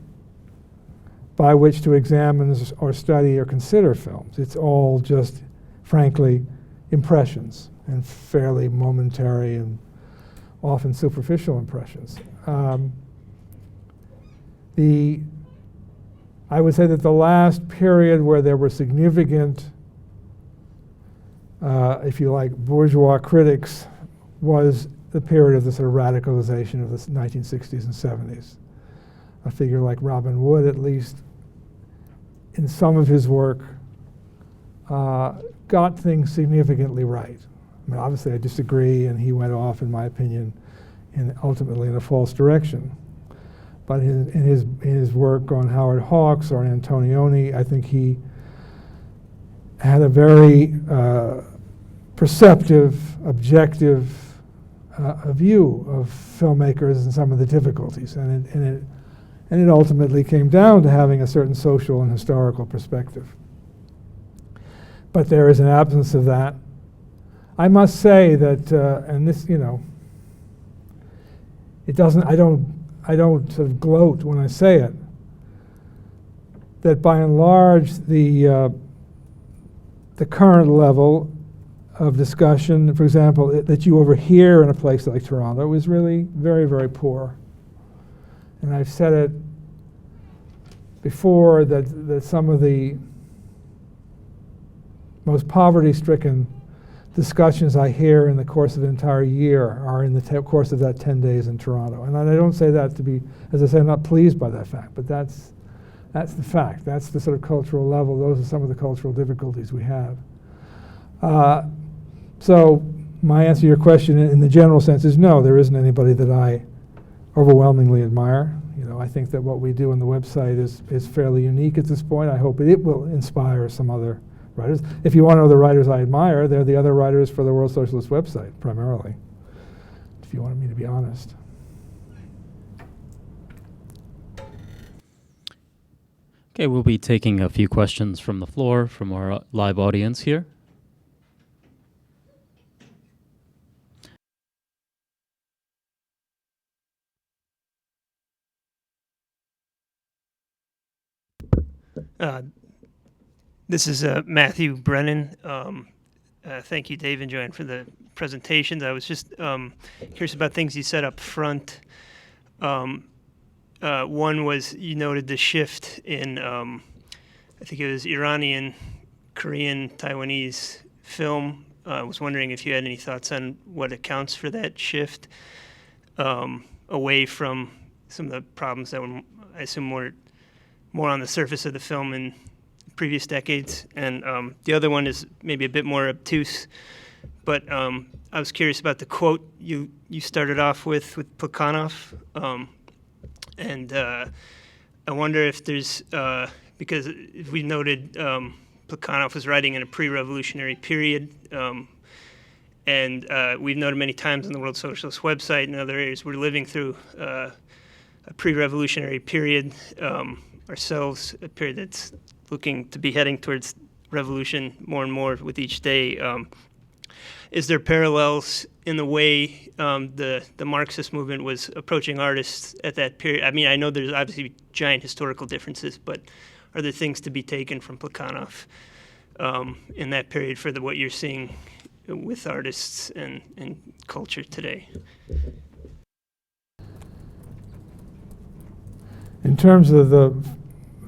by which to examine or study or consider films. It's all just, frankly, impressions, and fairly momentary and often superficial impressions. I would say that the last period where there were significant, if you like, bourgeois critics was the period of the sort of radicalization of the 1960s and 70s. A figure like Robin Wood, at least in some of his work, got things significantly right. I mean, obviously I disagree, and he went off, in my opinion, ultimately in a false direction. But in his work on Howard Hawks or Antonioni, I think he had a very perceptive, objective view of filmmakers and some of the difficulties, and it ultimately came down to having a certain social and historical perspective. But there is an absence of that. I must say that, and this, it doesn't. I don't sort of gloat when I say it, that by and large the current level of discussion, for example, that you overhear in a place like Toronto is really very, very poor. And I've said it before that some of the most poverty-stricken discussions I hear in the course of an entire year are in the course of that 10 days in Toronto. And I don't say that to be, as I say, I'm not pleased by that fact, but that's the fact. That's the sort of cultural level. Those are some of the cultural difficulties we have. So my answer to your question in the general sense is no, there isn't anybody that I overwhelmingly admire. I think that what we do on the website is fairly unique at this point. I hope it will inspire some other writers. If you want to know the writers I admire, they're the other writers for the World Socialist website, primarily, if you wanted me to be honest. Okay, we'll be taking a few questions from the floor from our live audience here. This is Matthew Brennan. Thank you, Dave and Joanne, for the presentations. I was just curious about things you said up front. One was you noted the shift in, I think it was Iranian, Korean, Taiwanese film. I was wondering if you had any thoughts on what accounts for that shift away from some of the problems that were, I assume, more on the surface of the film in previous decades. And the other one is maybe a bit more obtuse, but I was curious about the quote you started off with Plekhanov. And I wonder if there's, because we noted Plekhanov was writing in a pre-revolutionary period, and we've noted many times on the World Socialist website and other areas we're living through a pre-revolutionary period ourselves, a period that's looking to be heading towards revolution more and more with each day. Is there parallels in the way the Marxist movement was approaching artists at that period? I mean, I know there's obviously giant historical differences, but are there things to be taken from Plekhanov in that period for what you're seeing with artists and culture today? In terms of the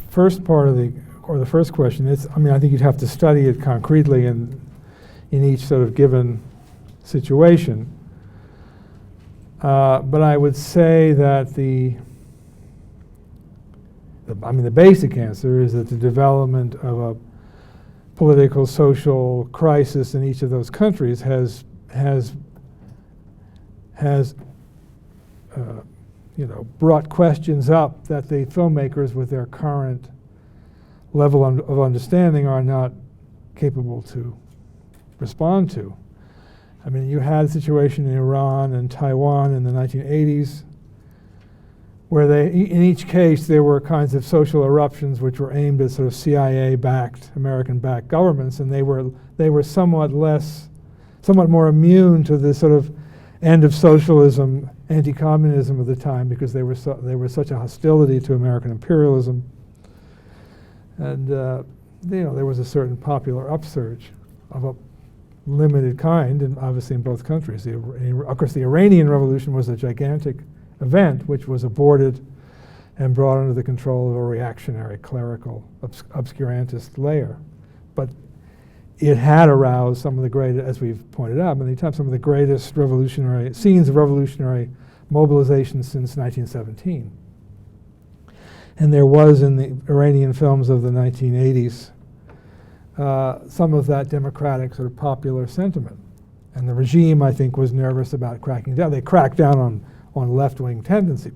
first part of the first question, I think you'd have to study it concretely in each sort of given situation. But I would say that the basic answer is that the development of a political, social crisis in each of those countries has brought questions up that the filmmakers with their current level of understanding are not capable to respond to. I mean, you had a situation in Iran and Taiwan in the 1980s where in each case there were kinds of social eruptions which were aimed at sort of CIA-backed, American-backed governments, and they were somewhat more immune to the sort of end of socialism, anti-communism of the time, because they were such a hostility to American imperialism. And there was a certain popular upsurge of a limited kind, and obviously in both countries. Of course, the Iranian Revolution was a gigantic event which was aborted and brought under the control of a reactionary, clerical, obscurantist layer. But it had aroused some of the greatest, as we've pointed out many times, some of the greatest scenes of revolutionary mobilization since 1917. And there was in the Iranian films of the 1980s some of that democratic sort of popular sentiment. And the regime, I think, was nervous about cracking down. They cracked down on left-wing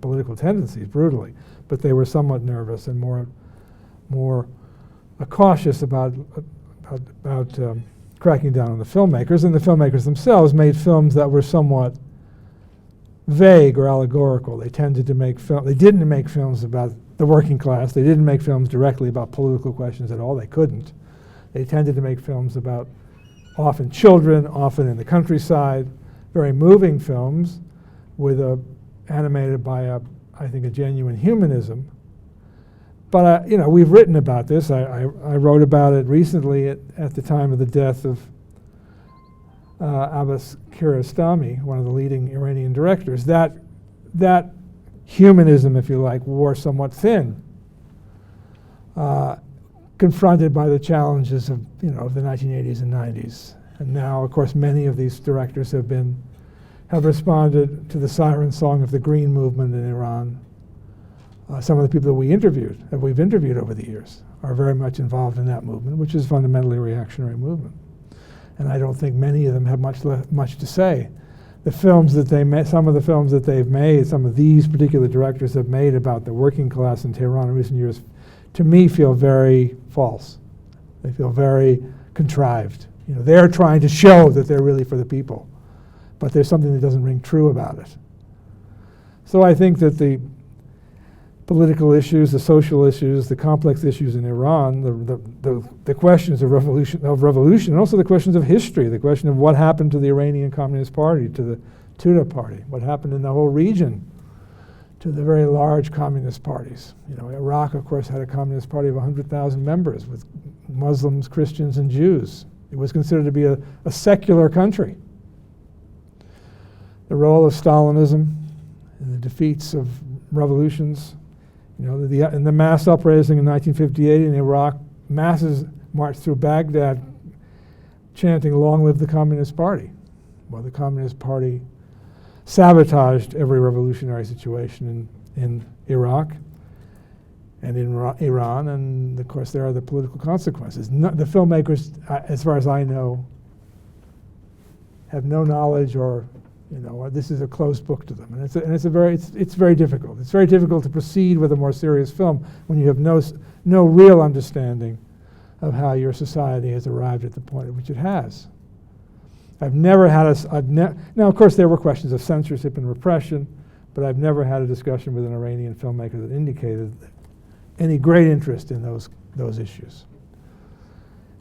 political tendencies brutally, but they were somewhat nervous and more cautious about cracking down on the filmmakers. And the filmmakers themselves made films that were somewhat vague or allegorical. They tended to make they didn't make films about the working class. They didn't make films directly about political questions at all. They couldn't. They tended to make films about often children, often in the countryside, very moving films with animated by I think a genuine humanism. But we've written about this. I wrote about it recently at the time of the death of Abbas Kiarostami, one of the leading Iranian directors. That humanism, if you like, wore somewhat thin, confronted by the challenges of the 1980s and 90s. And now, of course, many of these directors have responded to the siren song of the Green Movement in Iran. Some of the people that we've interviewed over the years are very much involved in that movement, which is fundamentally a reactionary movement. And I don't think many of them have much to say. The films that they made, some of the films that they've made, some of these particular directors have made about the working class in Tehran in recent years, to me feel very false. They feel very contrived. They're trying to show that they're really for the people, but there's something that doesn't ring true about it. So I think that the political issues, the social issues, the complex issues in Iran, the questions of revolution, and also the questions of history, the question of what happened to the Iranian Communist Party, to the Tudeh Party, what happened in the whole region to the very large communist parties. You know, Iraq, of course, had a communist party of 100,000 members with Muslims, Christians, and Jews. It was considered to be a secular country. The role of Stalinism in the defeats of revolutions, you know, in the mass uprising in 1958 in Iraq, masses marched through Baghdad chanting, "Long live the Communist Party." Well, the Communist Party sabotaged every revolutionary situation in Iraq and in Iran, and of course there are the political consequences. The filmmakers, as far as I know, have no knowledge, or you know, this is a closed book to them, and it's very difficult. It's very difficult to proceed with a more serious film when you have no real understanding of how your society has arrived at the point at which it has. I've never had now, of course, there were questions of censorship and repression, but I've never had a discussion with an Iranian filmmaker that indicated any great interest in those issues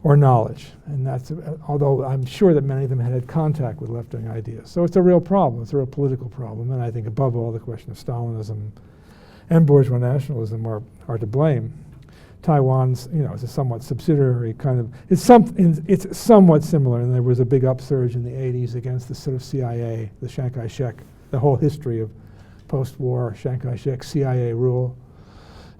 or knowledge. And that's, although I'm sure that many of them had contact with left-wing ideas. So it's a real problem. It's a real political problem. And I think above all, the question of Stalinism and bourgeois nationalism are to blame. Taiwan's, you know, is a somewhat subsidiary kind of, it's somewhat similar, and there was a big upsurge in the 80s against the sort of CIA, the Chiang Kai-shek, the whole history of post-war Chiang Kai-shek CIA rule.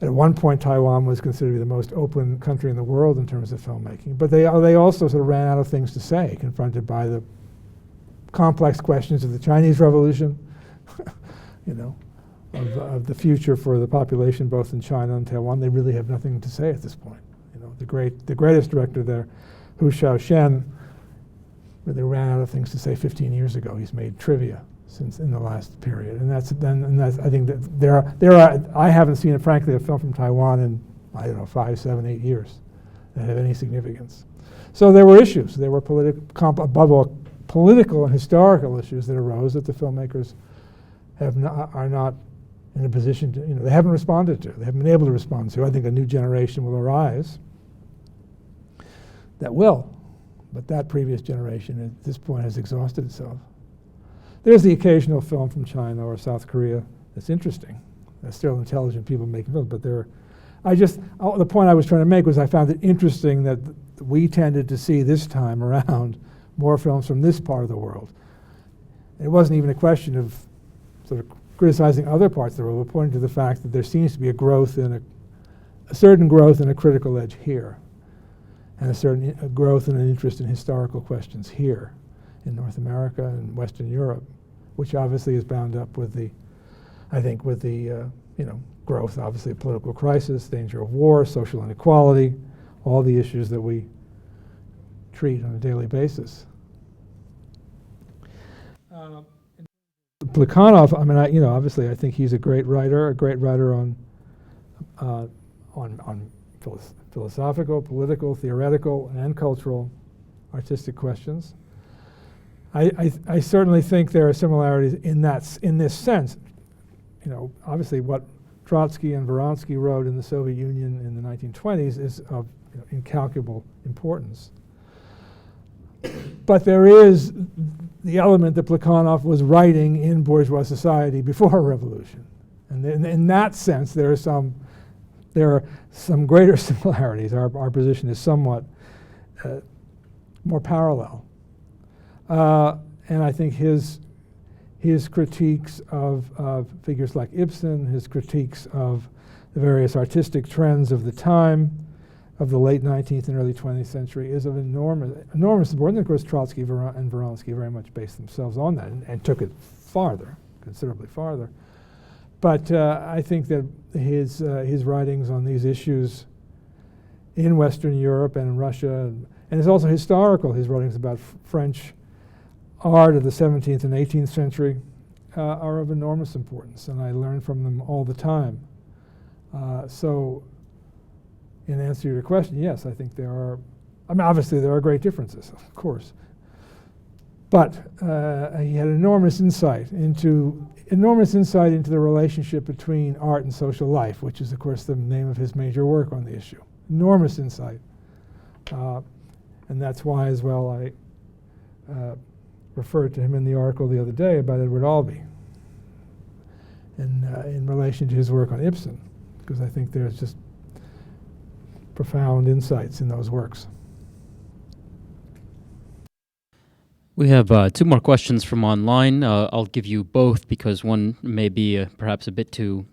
At one point, Taiwan was considered to be the most open country in the world in terms of filmmaking, but they also sort of ran out of things to say, confronted by the complex questions of the Chinese Revolution, you know, of the future for the population both in China and Taiwan. They really have nothing to say at this point. You know, the greatest director there, Hu Shaoshen, really ran out of things to say 15 years ago. He's made trivia since in the last period, and that's I think that there are I haven't seen frankly a film from Taiwan in, I don't know, 5, 7, 8 years that have any significance. So there were issues. There were above all political and historical issues that arose that the filmmakers are not in a position to, you know, they haven't responded to. They haven't been able to respond to. I think a new generation will arise that will, but that previous generation at this point has exhausted itself. There's the occasional film from China or South Korea that's interesting. There's still intelligent people making films, but the point I was trying to make was I found it interesting that we tended to see this time around more films from this part of the world. It wasn't even a question of sort of criticizing other parts of the world, but pointing to the fact that there seems to be a certain growth in a critical edge here, and a certain growth in an interest in historical questions here in North America and Western Europe, which obviously is bound up with the growth, obviously, of political crisis, danger of war, social inequality, all the issues that we treat on a daily basis. Plekhanov, I mean, obviously, I think he's a great writer on philosophical, political, theoretical, and cultural artistic questions. I certainly think there are similarities in this sense. You know, obviously, what Trotsky and Vronsky wrote in the Soviet Union in the 1920s is of incalculable importance. But there is the element that Plekhanov was writing in bourgeois society before a revolution, and in that sense, there are some greater similarities. Our position is somewhat more parallel, and I think his critiques of figures like Ibsen, his critiques of the various artistic trends of the time, of the late 19th and early 20th century, is of enormous importance. And of course, Trotsky and Vronsky very much based themselves on that and took it farther, considerably farther. But I think that his writings on these issues in Western Europe and in Russia, and it's also historical, his writings about French art of the 17th and 18th century are of enormous importance, and I learn from them all the time. So in answer to your question, yes, I think there are, obviously there are great differences, of course. But he had enormous insight into the relationship between art and social life, which is, of course, the name of his major work on the issue. Enormous insight. And that's why, as well, I referred to him in the article the other day about Edward Albee. in relation to his work on Ibsen, because I think there's just profound insights in those works. We have 2 more questions from online. I'll give you both because one may be perhaps a bit too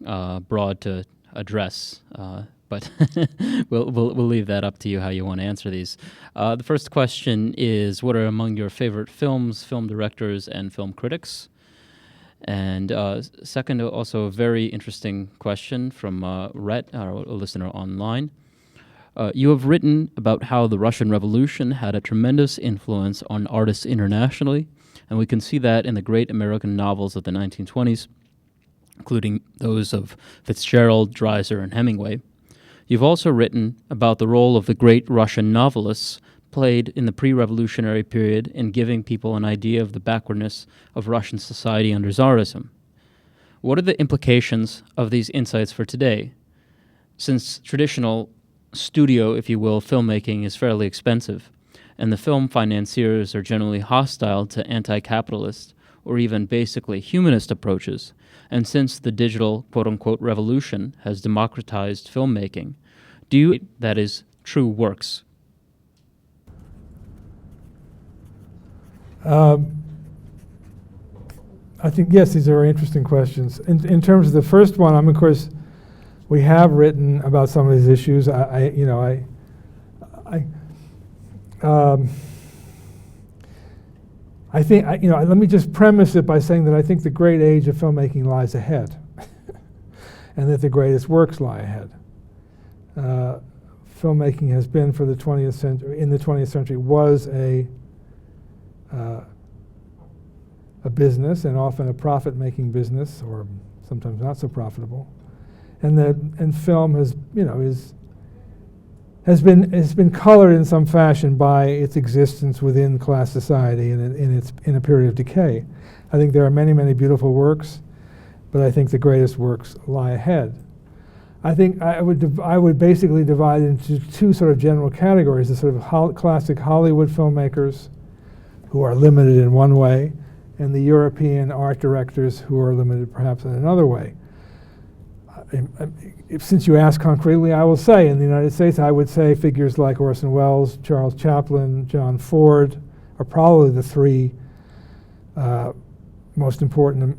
broad to address, but we'll leave that up to you how you want to answer these. The first question is, what are among your favorite films, film directors, and film critics? And second, also a very interesting question from Rhett, our listener online. You have written about how the Russian Revolution had a tremendous influence on artists internationally, and we can see that in the great American novels of the 1920s, including those of Fitzgerald, Dreiser, and Hemingway. You've also written about the role of the great Russian novelists played in the pre-revolutionary period in giving people an idea of the backwardness of Russian society under Tsarism. What are the implications of these insights for today? Since traditional studio, if you will, filmmaking is fairly expensive, and the film financiers are generally hostile to anti-capitalist or even basically humanist approaches, and since the digital quote-unquote revolution has democratized filmmaking, do you think that is true works? I think, yes, these are very interesting questions. In terms of the first one, of course, we have written about some of these issues. I think, let me just premise it by saying that I think the great age of filmmaking lies ahead, and that the greatest works lie ahead. Filmmaking has been for the 20th century, in the 20th century, was a business, and often a profit-making business, or sometimes not so profitable. And film has been colored in some fashion by its existence within class society and in a period of decay. I think there are many, many beautiful works, but I think the greatest works lie ahead. I think I would basically divide into 2 sort of general categories: the sort of classic Hollywood filmmakers, who are limited in one way, and the European art directors, who are limited perhaps in another way. Since you ask concretely, I will say in the United States, I would say figures like Orson Welles, Charles Chaplin, John Ford are probably the 3 most important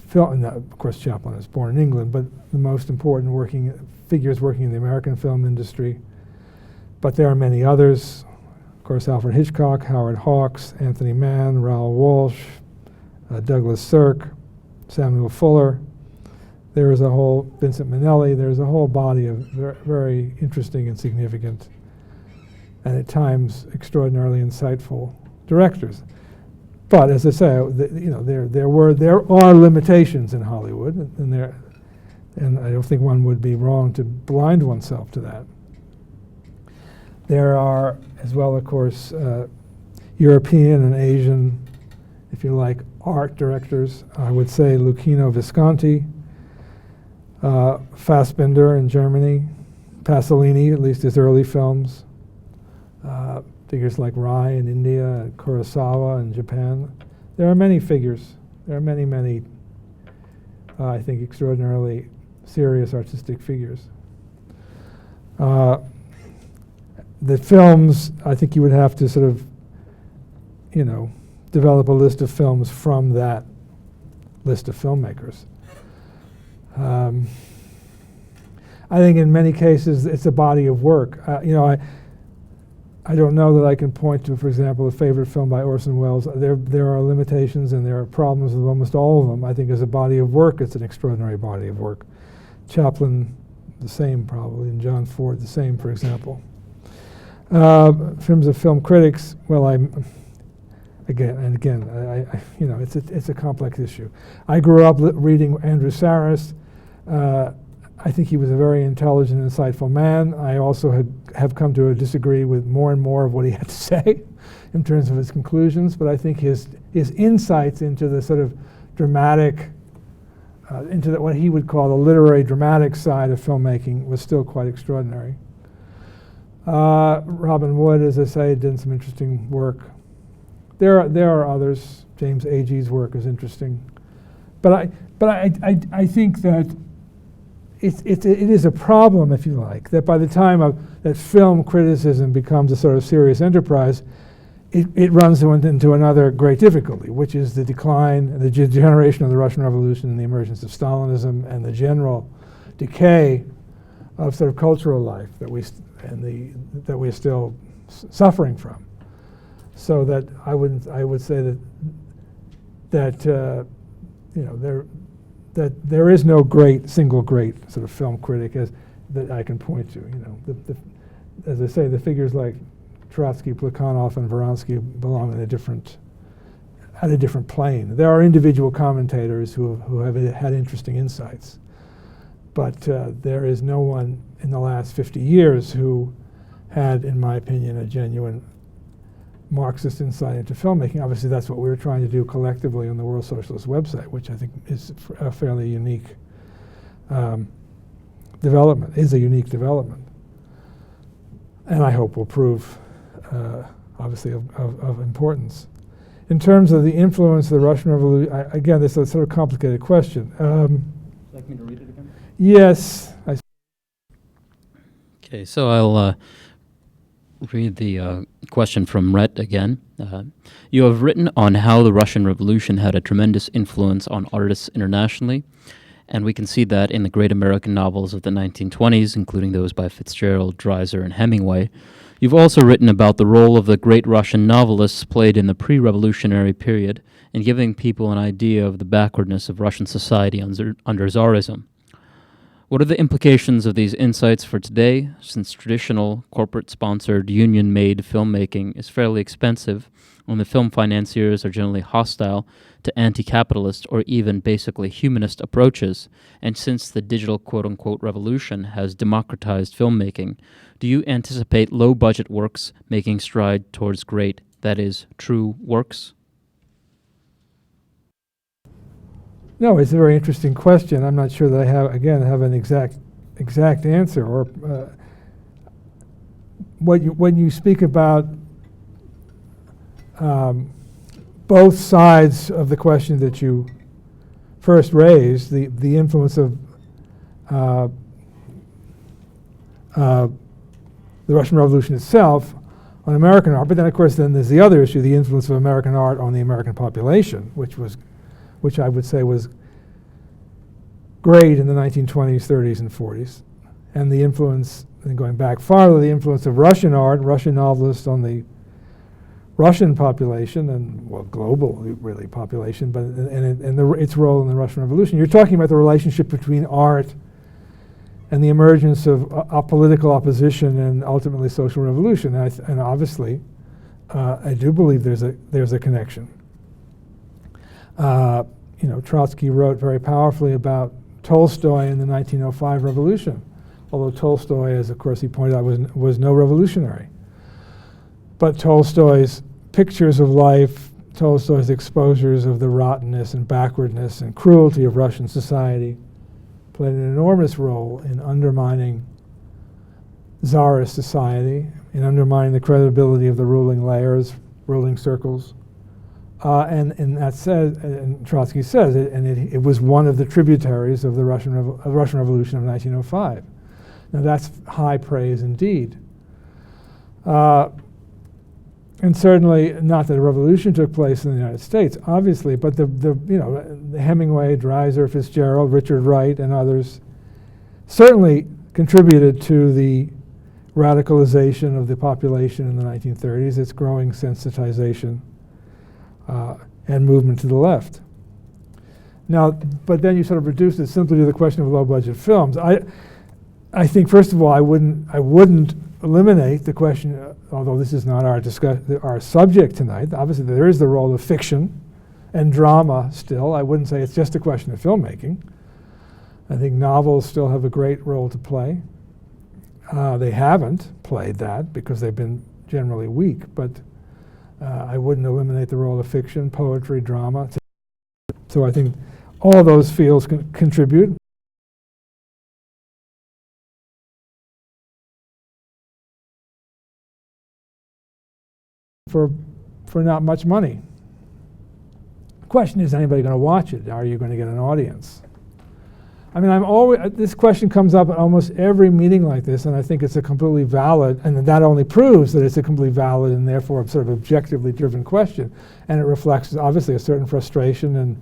film. Of course, Chaplin was born in England, but the most important figures working in the American film industry. But there are many others. Of course, Alfred Hitchcock, Howard Hawks, Anthony Mann, Raoul Walsh, Douglas Sirk, Samuel Fuller. There is a whole, Vincent Minnelli, there's a whole body of very interesting and significant, and at times extraordinarily insightful directors. But as I say, there are limitations in Hollywood, and I don't think one would be wrong to blind oneself to that. There are, as well, of course, European and Asian, if you like, art directors. I would say Luchino Visconti, Fassbinder in Germany, Pasolini, at least his early films, figures like Rai in India, Kurosawa in Japan. There are many figures. There are many, many, I think, extraordinarily serious artistic figures. The films, I think you would have to sort of, develop a list of films from that list of filmmakers. I think in many cases it's a body of work. I don't know that I can point to, for example, a favorite film by Orson Welles. There are limitations and there are problems with almost all of them. I think as a body of work, it's an extraordinary body of work. Chaplin, the same probably, and John Ford, the same, for example. In terms of film critics, well, it's a complex issue. I grew up reading Andrew Sarris. I think he was a very intelligent, insightful man. I also have come to disagree with more and more of what he had to say in terms of his conclusions, but I think his insights into the sort of dramatic, into what he would call the literary dramatic side of filmmaking was still quite extraordinary. Robin Wood, as I say, did some interesting work. There are others. James Agee's work is interesting. I think that it is a problem, if you like, that by the time that film criticism becomes a sort of serious enterprise, it runs into another great difficulty, which is the decline, the degeneration of the Russian Revolution and the emergence of Stalinism and the general decay of sort of cultural life that we're still suffering from. So that I would say that there is no single great sort of film critic that I can point to. As I say, the figures like Trotsky, Plekhanov, and Vronsky belong at a different plane. There are individual commentators who have had interesting insights, but there is no one in the last 50 years who had, in my opinion, a genuine Marxist insight into filmmaking. Obviously, that's what we're trying to do collectively on the World Socialist website, which I think is a fairly unique development, and I hope will prove obviously of importance. In terms of the influence of the Russian Revolution, again, this is a sort of complicated question. Would you like me to read it again? Yes. Okay, so I'll read the question from Rhett again. You have written on how the Russian Revolution had a tremendous influence on artists internationally, and we can see that in the great American novels of the 1920s, including those by Fitzgerald, Dreiser, and Hemingway. You've also written about the role of the great Russian novelists played in the pre-revolutionary period in giving people an idea of the backwardness of Russian society under Tsarism. What are the implications of these insights for today, since traditional, corporate-sponsored, union-made filmmaking is fairly expensive, and the film financiers are generally hostile to anti-capitalist or even basically humanist approaches, and since the digital quote-unquote revolution has democratized filmmaking, do you anticipate low-budget works making stride towards great, that is, true works? No, it's a very interesting question. I'm not sure that I have an exact answer. Or when you speak about both sides of the question that you first raised, the influence of the Russian Revolution itself on American art, but then of course there's the other issue, the influence of American art on the American population, which I would say was great in the 1920s, 30s, and 40s. And the influence, and going back farther, the influence of Russian art, Russian novelists on the Russian population, and well, global really population, but its role in the Russian Revolution. You're talking about the relationship between art and the emergence of political opposition and ultimately social revolution. And obviously, I do believe there's a connection. Trotsky wrote very powerfully about Tolstoy in the 1905 revolution, although Tolstoy, as of course he pointed out, was no revolutionary. But Tolstoy's pictures of life, Tolstoy's exposures of the rottenness and backwardness and cruelty of Russian society played an enormous role in undermining Tsarist society, in undermining the credibility of the ruling layers, ruling circles. And that says, and Trotsky says, it was one of the tributaries of the Russian Revolution of 1905. Now that's high praise indeed. And certainly not that a revolution took place in the United States, obviously, but the Hemingway, Dreiser, Fitzgerald, Richard Wright, and others certainly contributed to the radicalization of the population in the 1930s, its growing sensitization and movement to the left. Now, but then you sort of reduce it simply to the question of low-budget films. I think, first of all, I wouldn't eliminate the question, although this is not our subject tonight. Obviously, there is the role of fiction and drama still. I wouldn't say it's just a question of filmmaking. I think novels still have a great role to play. They haven't played that because they've been generally weak, but I wouldn't eliminate the role of fiction, poetry, drama. So I think all those fields can contribute. For not much money question is anybody going to watch it? Are you going to get an audience? I mean, this question comes up at almost every meeting like this, and I think it's a completely valid, and that only proves that it's a completely valid and therefore sort of objectively driven question. And it reflects obviously a certain frustration and,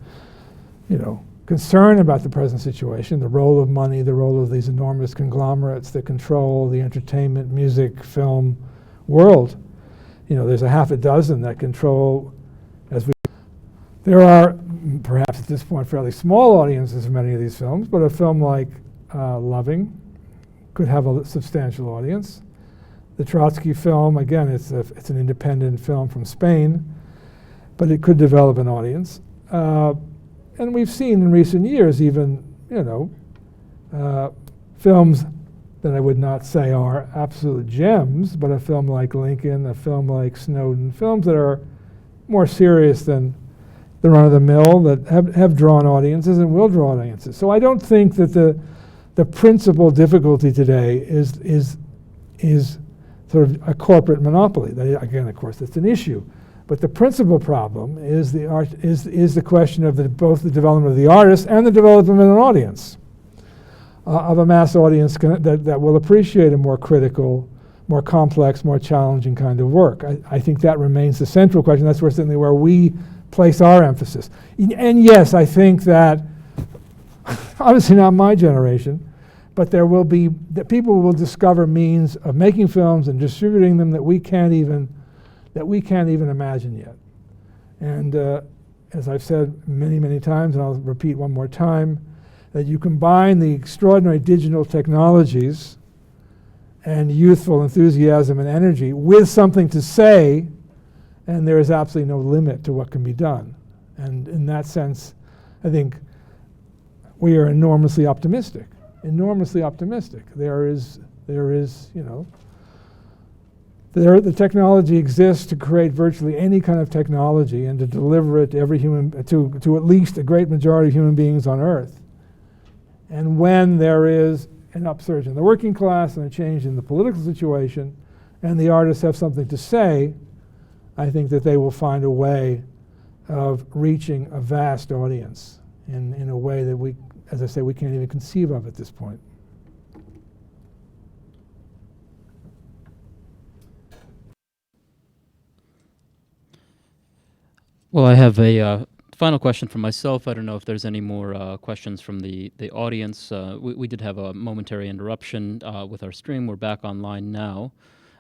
concern about the present situation, the role of money, the role of these enormous conglomerates that control the entertainment, music, film world. There's a half a dozen that control, there are perhaps at this point fairly small audiences for many of these films, but a film like Loving could have a substantial audience. The Trotsky film, again, it's an independent film from Spain, but it could develop an audience. And we've seen in recent years even, films that I would not say are absolute gems, but a film like Lincoln, a film like Snowden, films that are more serious than the run-of-the-mill, that have drawn audiences and will draw audiences. So I don't think that the principal difficulty today is sort of a corporate monopoly. Again, of course, that's an issue. But the principal problem is the question of both the development of the artist and the development of an audience, of a mass audience that will appreciate a more critical, more complex, more challenging kind of work. I think that remains the central question. That's certainly where we place our emphasis. And yes, I think that, obviously not my generation, but that people will discover means of making films and distributing them that we can't even imagine yet. And as I've said many, many times, and I'll repeat one more time, that you combine the extraordinary digital technologies and youthful enthusiasm and energy with something to say, and there is absolutely no limit to what can be done. And in that sense, I think we are enormously optimistic. Enormously optimistic. The technology exists to create virtually any kind of technology and to deliver it to every to at least a great majority of human beings on Earth. And when there is an upsurge in the working class and a change in the political situation, and the artists have something to say, I think that they will find a way of reaching a vast audience in a way that we, as I say, we can't even conceive of at this point. Well, I have a final question for myself. I don't know if there's any more questions from the audience. We did have a momentary interruption with our stream. We're back online now.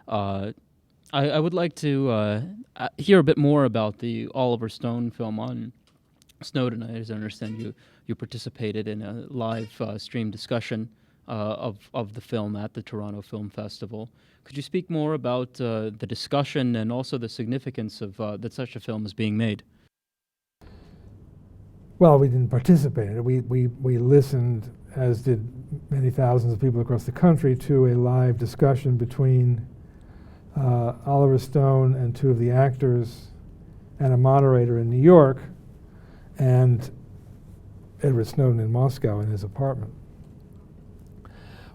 I would like to hear a bit more about the Oliver Stone film on Snowden. As I understand, you participated in a live stream discussion of the film at the Toronto Film Festival. Could you speak more about the discussion and also the significance of that such a film is being made? Well, we didn't participate in it. We listened, as did many thousands of people across the country, to a live discussion between Oliver Stone and two of the actors and a moderator in New York, and Edward Snowden in Moscow in his apartment.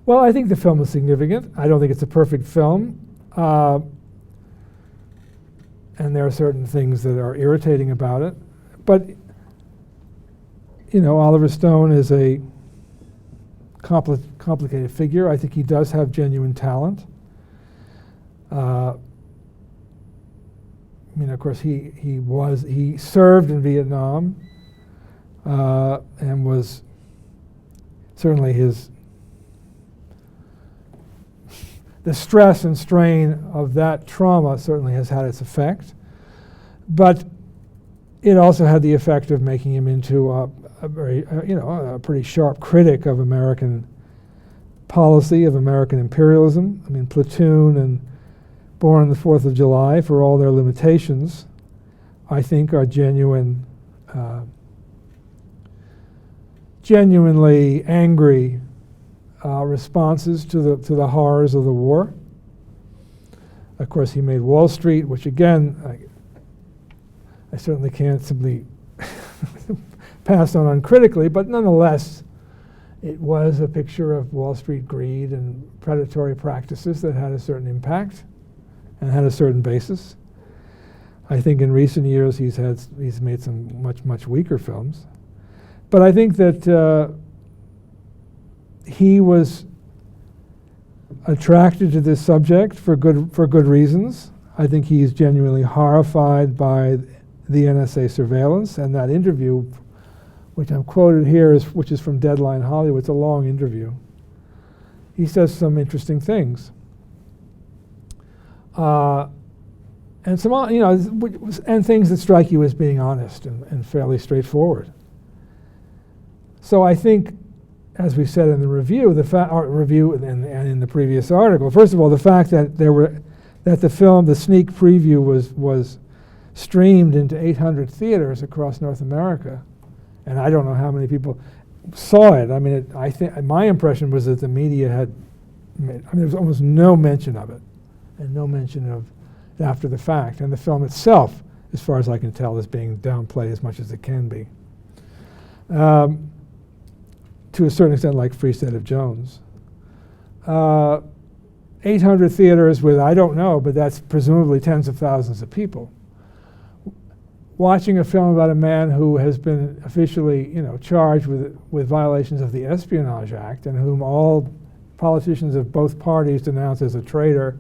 Well, I think the film is significant. I don't think it's a perfect film. And there are certain things that are irritating about it. But, Oliver Stone is a complicated figure. I think he does have genuine talent. Of course, he served in Vietnam and was certainly the stress and strain of that trauma certainly has had its effect, but it also had the effect of making him into a pretty sharp critic of American policy, of American imperialism. I mean, Platoon and Born on the 4th of July, for all their limitations, I think are genuinely angry responses to the horrors of the war. Of course, he made Wall Street, which again, I certainly can't simply pass on uncritically, but nonetheless, it was a picture of Wall Street greed and predatory practices that had a certain impact and had a certain basis. I think in recent years he's made some much weaker films. But I think that he was attracted to this subject for good reasons. I think he's genuinely horrified by the NSA surveillance, and that interview, which I'm quoted here, which is from Deadline Hollywood. It's a long interview. He says some interesting things, and some and things that strike you as being honest and fairly straightforward. So I think, as we said in the review, and in the previous article, first of all, the fact that the film, the sneak preview, was streamed into 800 theaters across North America, and I don't know how many people saw it. I mean, I think my impression was that the media had there was almost no mention of it, and no mention of it after the fact. And the film itself, as far as I can tell, is being downplayed as much as it can be. To a certain extent, like Free State of Jones. 800 theaters with, I don't know, but that's presumably tens of thousands of people. Watching a film about a man who has been officially, charged with violations of the Espionage Act, and whom all politicians of both parties denounce as a traitor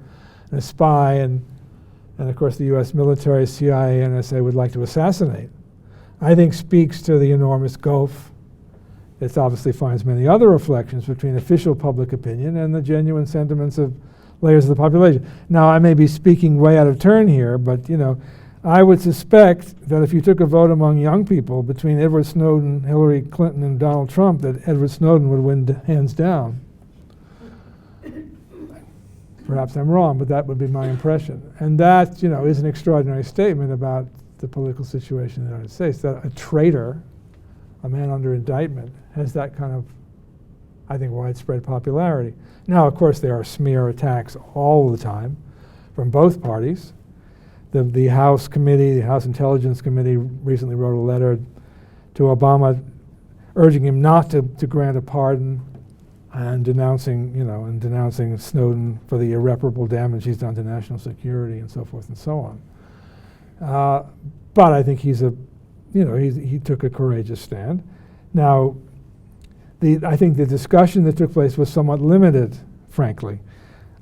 and a spy, and of course the U.S. military, CIA, NSA would like to assassinate, I think speaks to the enormous gulf. It obviously finds many other reflections between official public opinion and the genuine sentiments of layers of the population. Now, I may be speaking way out of turn here, but I would suspect that if you took a vote among young people between Edward Snowden, Hillary Clinton, and Donald Trump, that Edward Snowden would win hands down. Perhaps I'm wrong, but that would be my impression. And that, is an extraordinary statement about the political situation in the United States, that a traitor, a man under indictment, has that kind of, I think, widespread popularity. Now, of course, there are smear attacks all the time from both parties. The House Committee, the House Intelligence Committee, recently wrote a letter to Obama urging him not to grant a pardon, and denouncing Snowden for the irreparable damage he's done to national security and so forth and so on. But I think he took a courageous stand. Now, I think the discussion that took place was somewhat limited, frankly.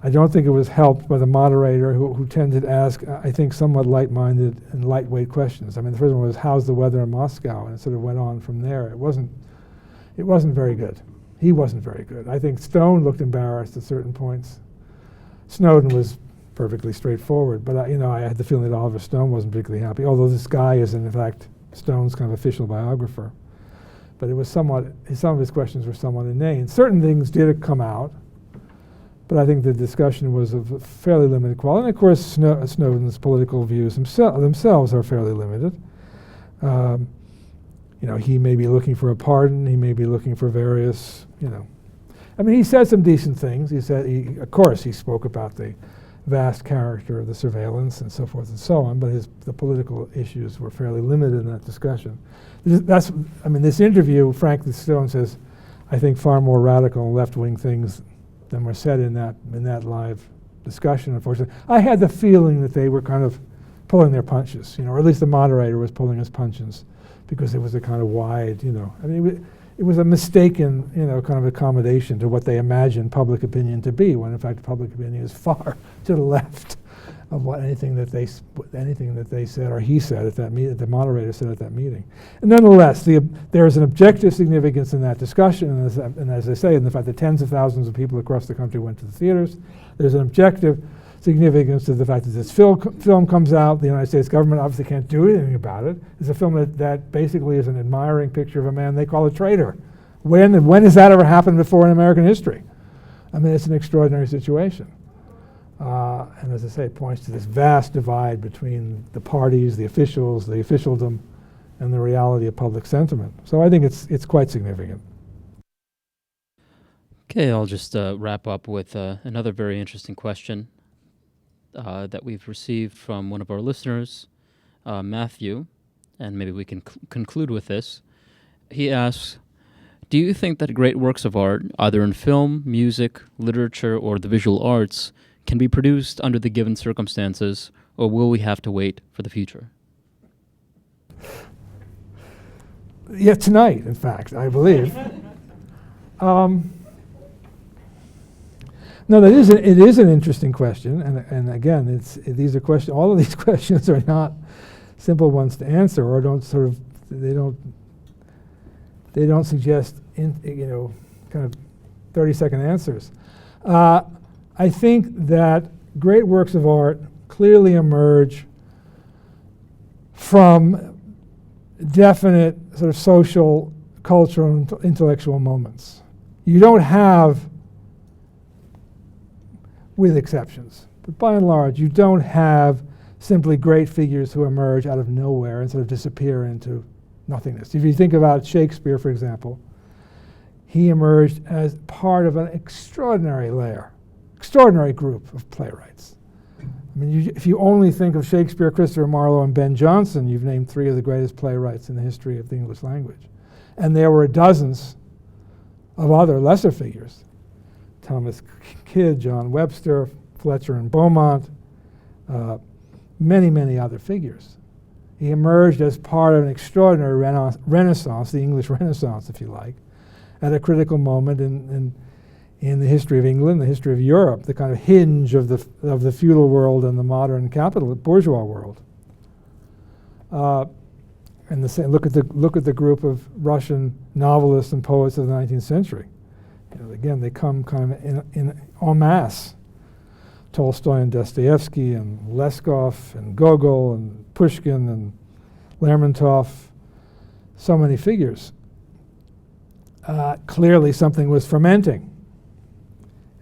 I don't think it was helped by the moderator who tended to ask, I think, somewhat light-minded and lightweight questions. I mean, the first one was, how's the weather in Moscow? And it sort of went on from there. It wasn't very good. He wasn't very good. I think Stone looked embarrassed at certain points. Snowden was perfectly straightforward, but I had the feeling that Oliver Stone wasn't particularly happy, although this guy is, in fact, Stone's kind of official biographer. But it was some of his questions were somewhat inane. Certain things did come out, but I think the discussion was of a fairly limited quality. And of course, Snowden's political views themselves are fairly limited. He may be looking for a pardon. He may be looking for various, I mean, he said some decent things. Of course, he spoke about the vast character of the surveillance and so forth and so on, but the political issues were fairly limited in that discussion. This interview, frankly, Stone says, I think, far more radical and left-wing things than were said in that live discussion, unfortunately. I had the feeling that they were kind of pulling their punches, or at least the moderator was pulling his punches, because it was a kind of wide, it was a mistaken, kind of accommodation to what they imagined public opinion to be, when in fact public opinion is far to the left of anything that they said or he said at that meeting, the moderator said at that meeting. And nonetheless, there is an objective significance in that discussion, and as I say, in the fact that tens of thousands of people across the country went to the theaters. There's an objective significance to the fact that this film comes out. The United States government obviously can't do anything about it. It's a film that basically is an admiring picture of a man they call a traitor. When has that ever happened before in American history? I mean, it's an extraordinary situation. And as I say, it points to this vast divide between the parties, the officials, the officialdom, and the reality of public sentiment. So I think it's quite significant. Okay, I'll just wrap up with another very interesting question that we've received from one of our listeners, Matthew, and maybe we can conclude with this. He asks, do you think that great works of art, either in film, music, literature, or the visual arts, can be produced under the given circumstances or will we have to wait for the future? Yeah, tonight, in fact, I believe. No, it is an interesting question, and again, these are questions. All of these questions are not simple ones to answer, or they don't suggest kind of 30-second answers. I think that great works of art clearly emerge from definite sort of social, cultural, and intellectual moments. You don't have, with exceptions, but by and large, you don't have simply great figures who emerge out of nowhere and sort of disappear into nothingness. If you think about Shakespeare, for example, he emerged as part of an extraordinary group of playwrights. I mean, if you only think of Shakespeare, Christopher Marlowe, and Ben Jonson, you've named three of the greatest playwrights in the history of the English language. And there were dozens of other lesser figures. Thomas Kidd, John Webster, Fletcher and Beaumont, many, many other figures. He emerged as part of an extraordinary renaissance, the English Renaissance, if you like, at a critical moment in the history of England, the history of Europe, the kind of hinge of the feudal world and the modern capitalist bourgeois world. And look at the group of Russian novelists and poets of the 19th century. Again, they come kind of in en masse. Tolstoy and Dostoevsky and Leskov and Gogol and Pushkin and Lermontov, so many figures. Clearly something was fermenting.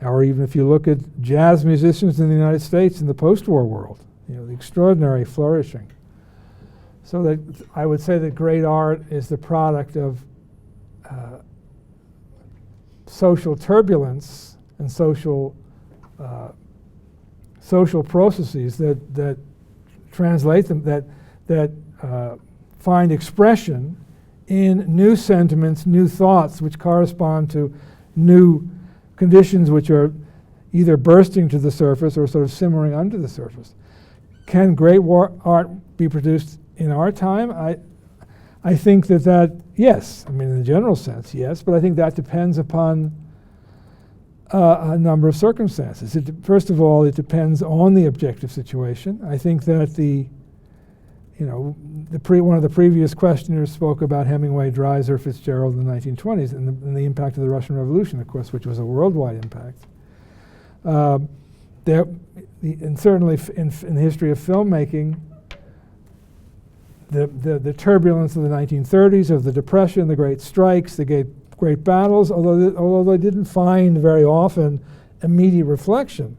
Or even if you look at jazz musicians in the United States in the post-war world, the extraordinary flourishing. So that I would say that great art is the product of social turbulence and social processes that translate them, that find expression in new sentiments, new thoughts, which correspond to new conditions which are either bursting to the surface or sort of simmering under the surface. Can great art be produced in our time? I think that yes, I mean in the general sense, yes, but I think that depends upon a number of circumstances. First of all, it depends on the objective situation. I think that one of the previous questioners spoke about Hemingway, Dreiser, Fitzgerald in the 1920s and the impact of the Russian Revolution, of course, which was a worldwide impact. And certainly in the history of filmmaking, the turbulence of the 1930s, of the Depression, the great strikes, the great battles, although they didn't find very often immediate reflection,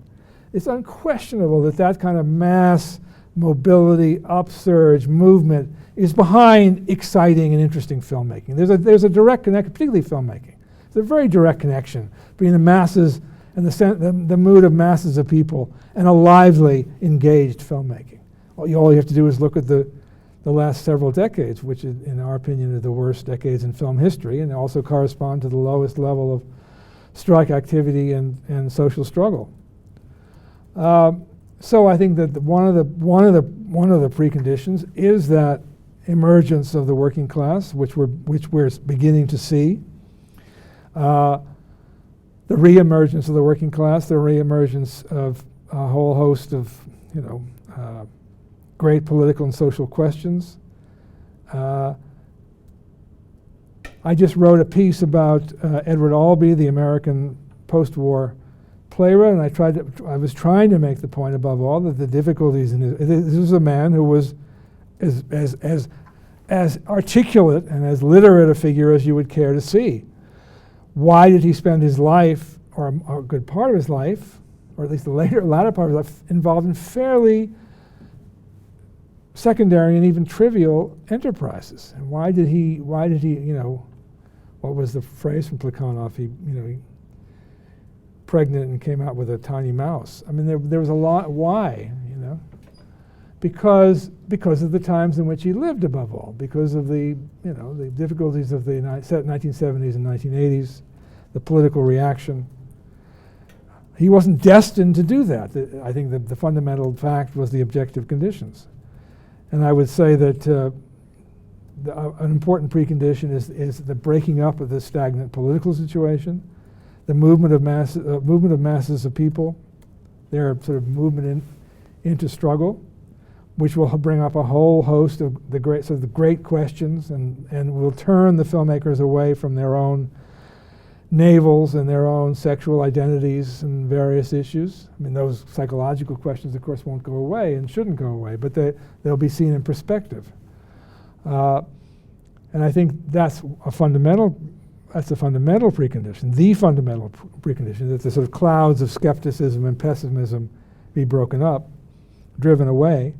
it's unquestionable that kind of mass mobility, upsurge, movement is behind exciting and interesting filmmaking. There's a direct connection, particularly filmmaking. There's a very direct connection between the masses and the mood of masses of people and a lively, engaged filmmaking. All you have to do is look at the last several decades, which is, in our opinion, are the worst decades in film history, and also correspond to the lowest level of strike activity and social struggle. So I think that one of the preconditions is that emergence of the working class, which we're beginning to see. The reemergence of the working class, the reemergence of a whole host of great political and social questions. I just wrote a piece about Edward Albee, the American post-war playwright, and I was trying to make the point above all that the difficulties in this was a man who was as articulate and as literate a figure as you would care to see. Why did he spend his life, or a good part of his life, or at least the latter part of his life, involved in fairly secondary and even trivial enterprises? And why did he, what was the phrase from Plekhanov? He pregnant and came out with a tiny mouse. I mean, there was a lot. Why? Because of the times in which he lived, above all, because of the difficulties of the 1970s and 1980s, the political reaction. he wasn't destined to do that. I think the fundamental fact was the objective conditions. And I would say that an important precondition is the breaking up of the stagnant political situation, the movement of masses of people, their sort of movement into struggle, which will bring up a whole host of the great questions, and will turn the filmmakers away from their own navels and their own sexual identities and various issues. I mean, those psychological questions, of course, won't go away and shouldn't go away, but they'll be seen in perspective. And I think that's a fundamental precondition, the fundamental precondition, that the sort of clouds of skepticism and pessimism be broken up, driven away.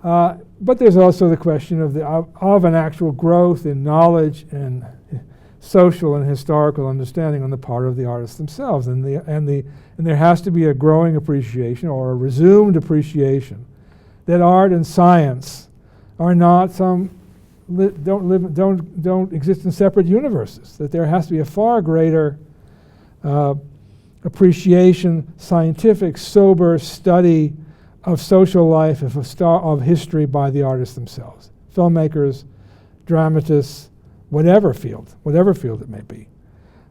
But there's also the question of an actual growth in knowledge and social and historical understanding on the part of the artists themselves, and there has to be a growing appreciation or a resumed appreciation that art and science are not don't exist in separate universes. That there has to be a far greater appreciation, scientific, sober study of social life, of history by the artists themselves, filmmakers, dramatists, whatever field it may be.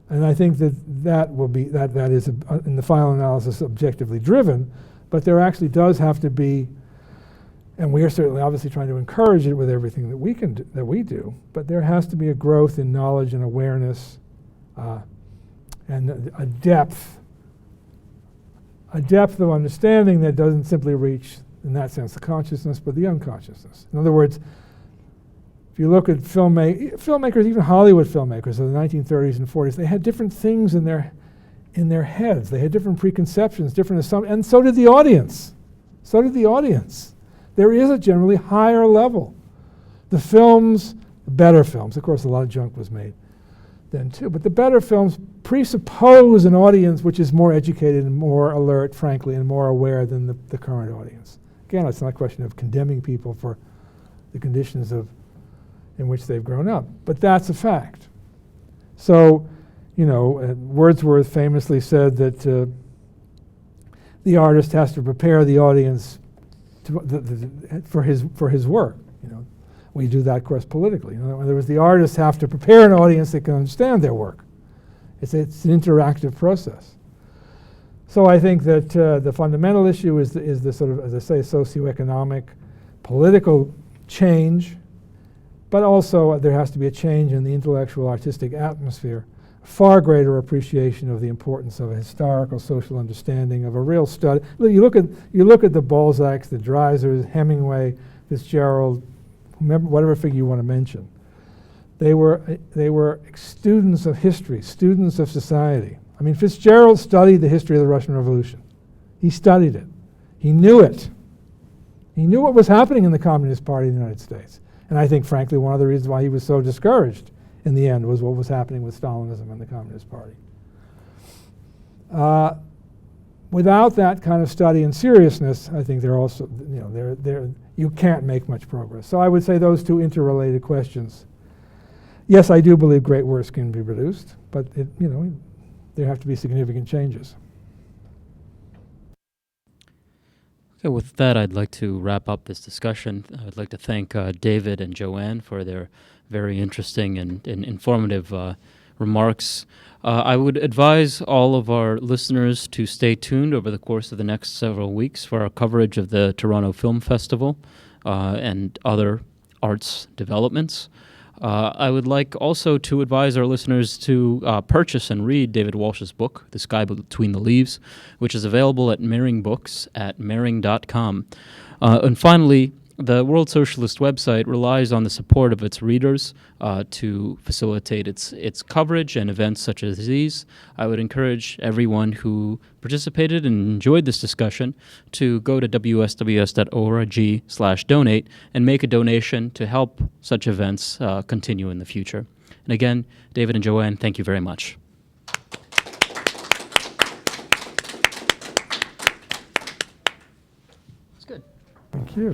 And I think that is in the final analysis objectively driven, but there actually does have to be, and we are certainly obviously trying to encourage it with everything that we do, but there has to be a growth in knowledge and awareness, and a depth of understanding that doesn't simply reach, in that sense, the consciousness, but the unconsciousness. In other words, if you look at filmmakers, even Hollywood filmmakers of the 1930s and 40s, they had different things in their heads. They had different preconceptions, different assumptions, and so did the audience. There is a generally higher level. The better films, of course a lot of junk was made then too, but the better films presuppose an audience which is more educated and more alert, frankly, and more aware than the current audience. Again, it's not a question of condemning people for the conditions in which they've grown up, but that's a fact. So, Wordsworth famously said that the artist has to prepare the audience for his work. We do that, of course, politically. In other words, the artists have to prepare an audience that can understand their work. It's an interactive process. So I think that the fundamental issue is the sort of, as I say, socioeconomic, political change, but also there has to be a change in the intellectual, artistic atmosphere, far greater appreciation of the importance of a historical, social understanding of a real study. You look at the Balzacs, the Dreisers, Hemingway, Fitzgerald, whatever figure you want to mention. They were students of history, students of society. I mean, Fitzgerald studied the history of the Russian Revolution. He studied it. He knew it. He knew what was happening in the Communist Party of the United States. And I think, frankly, one of the reasons why he was so discouraged in the end was what was happening with Stalinism and the Communist Party. Without that kind of study and seriousness, I think they're also, you can't make much progress. So I would say those two interrelated questions. Yes, I do believe great works can be produced, but there have to be significant changes. Okay, with that, I'd like to wrap up this discussion. I'd like to thank David and Joanne for their very interesting and informative remarks. I would advise all of our listeners to stay tuned over the course of the next several weeks for our coverage of the Toronto Film Festival and other arts developments. I would like also to advise our listeners to purchase and read David Walsh's book, The Sky Between the Leaves, which is available at Mering Books at mering.com. And finally, the World Socialist website relies on the support of its readers to facilitate its coverage and events such as these. I would encourage everyone who participated and enjoyed this discussion to go to wsws.org/donate and make a donation to help such events continue in the future. And again, David and Joanne, thank you very much. That's good. Thank you.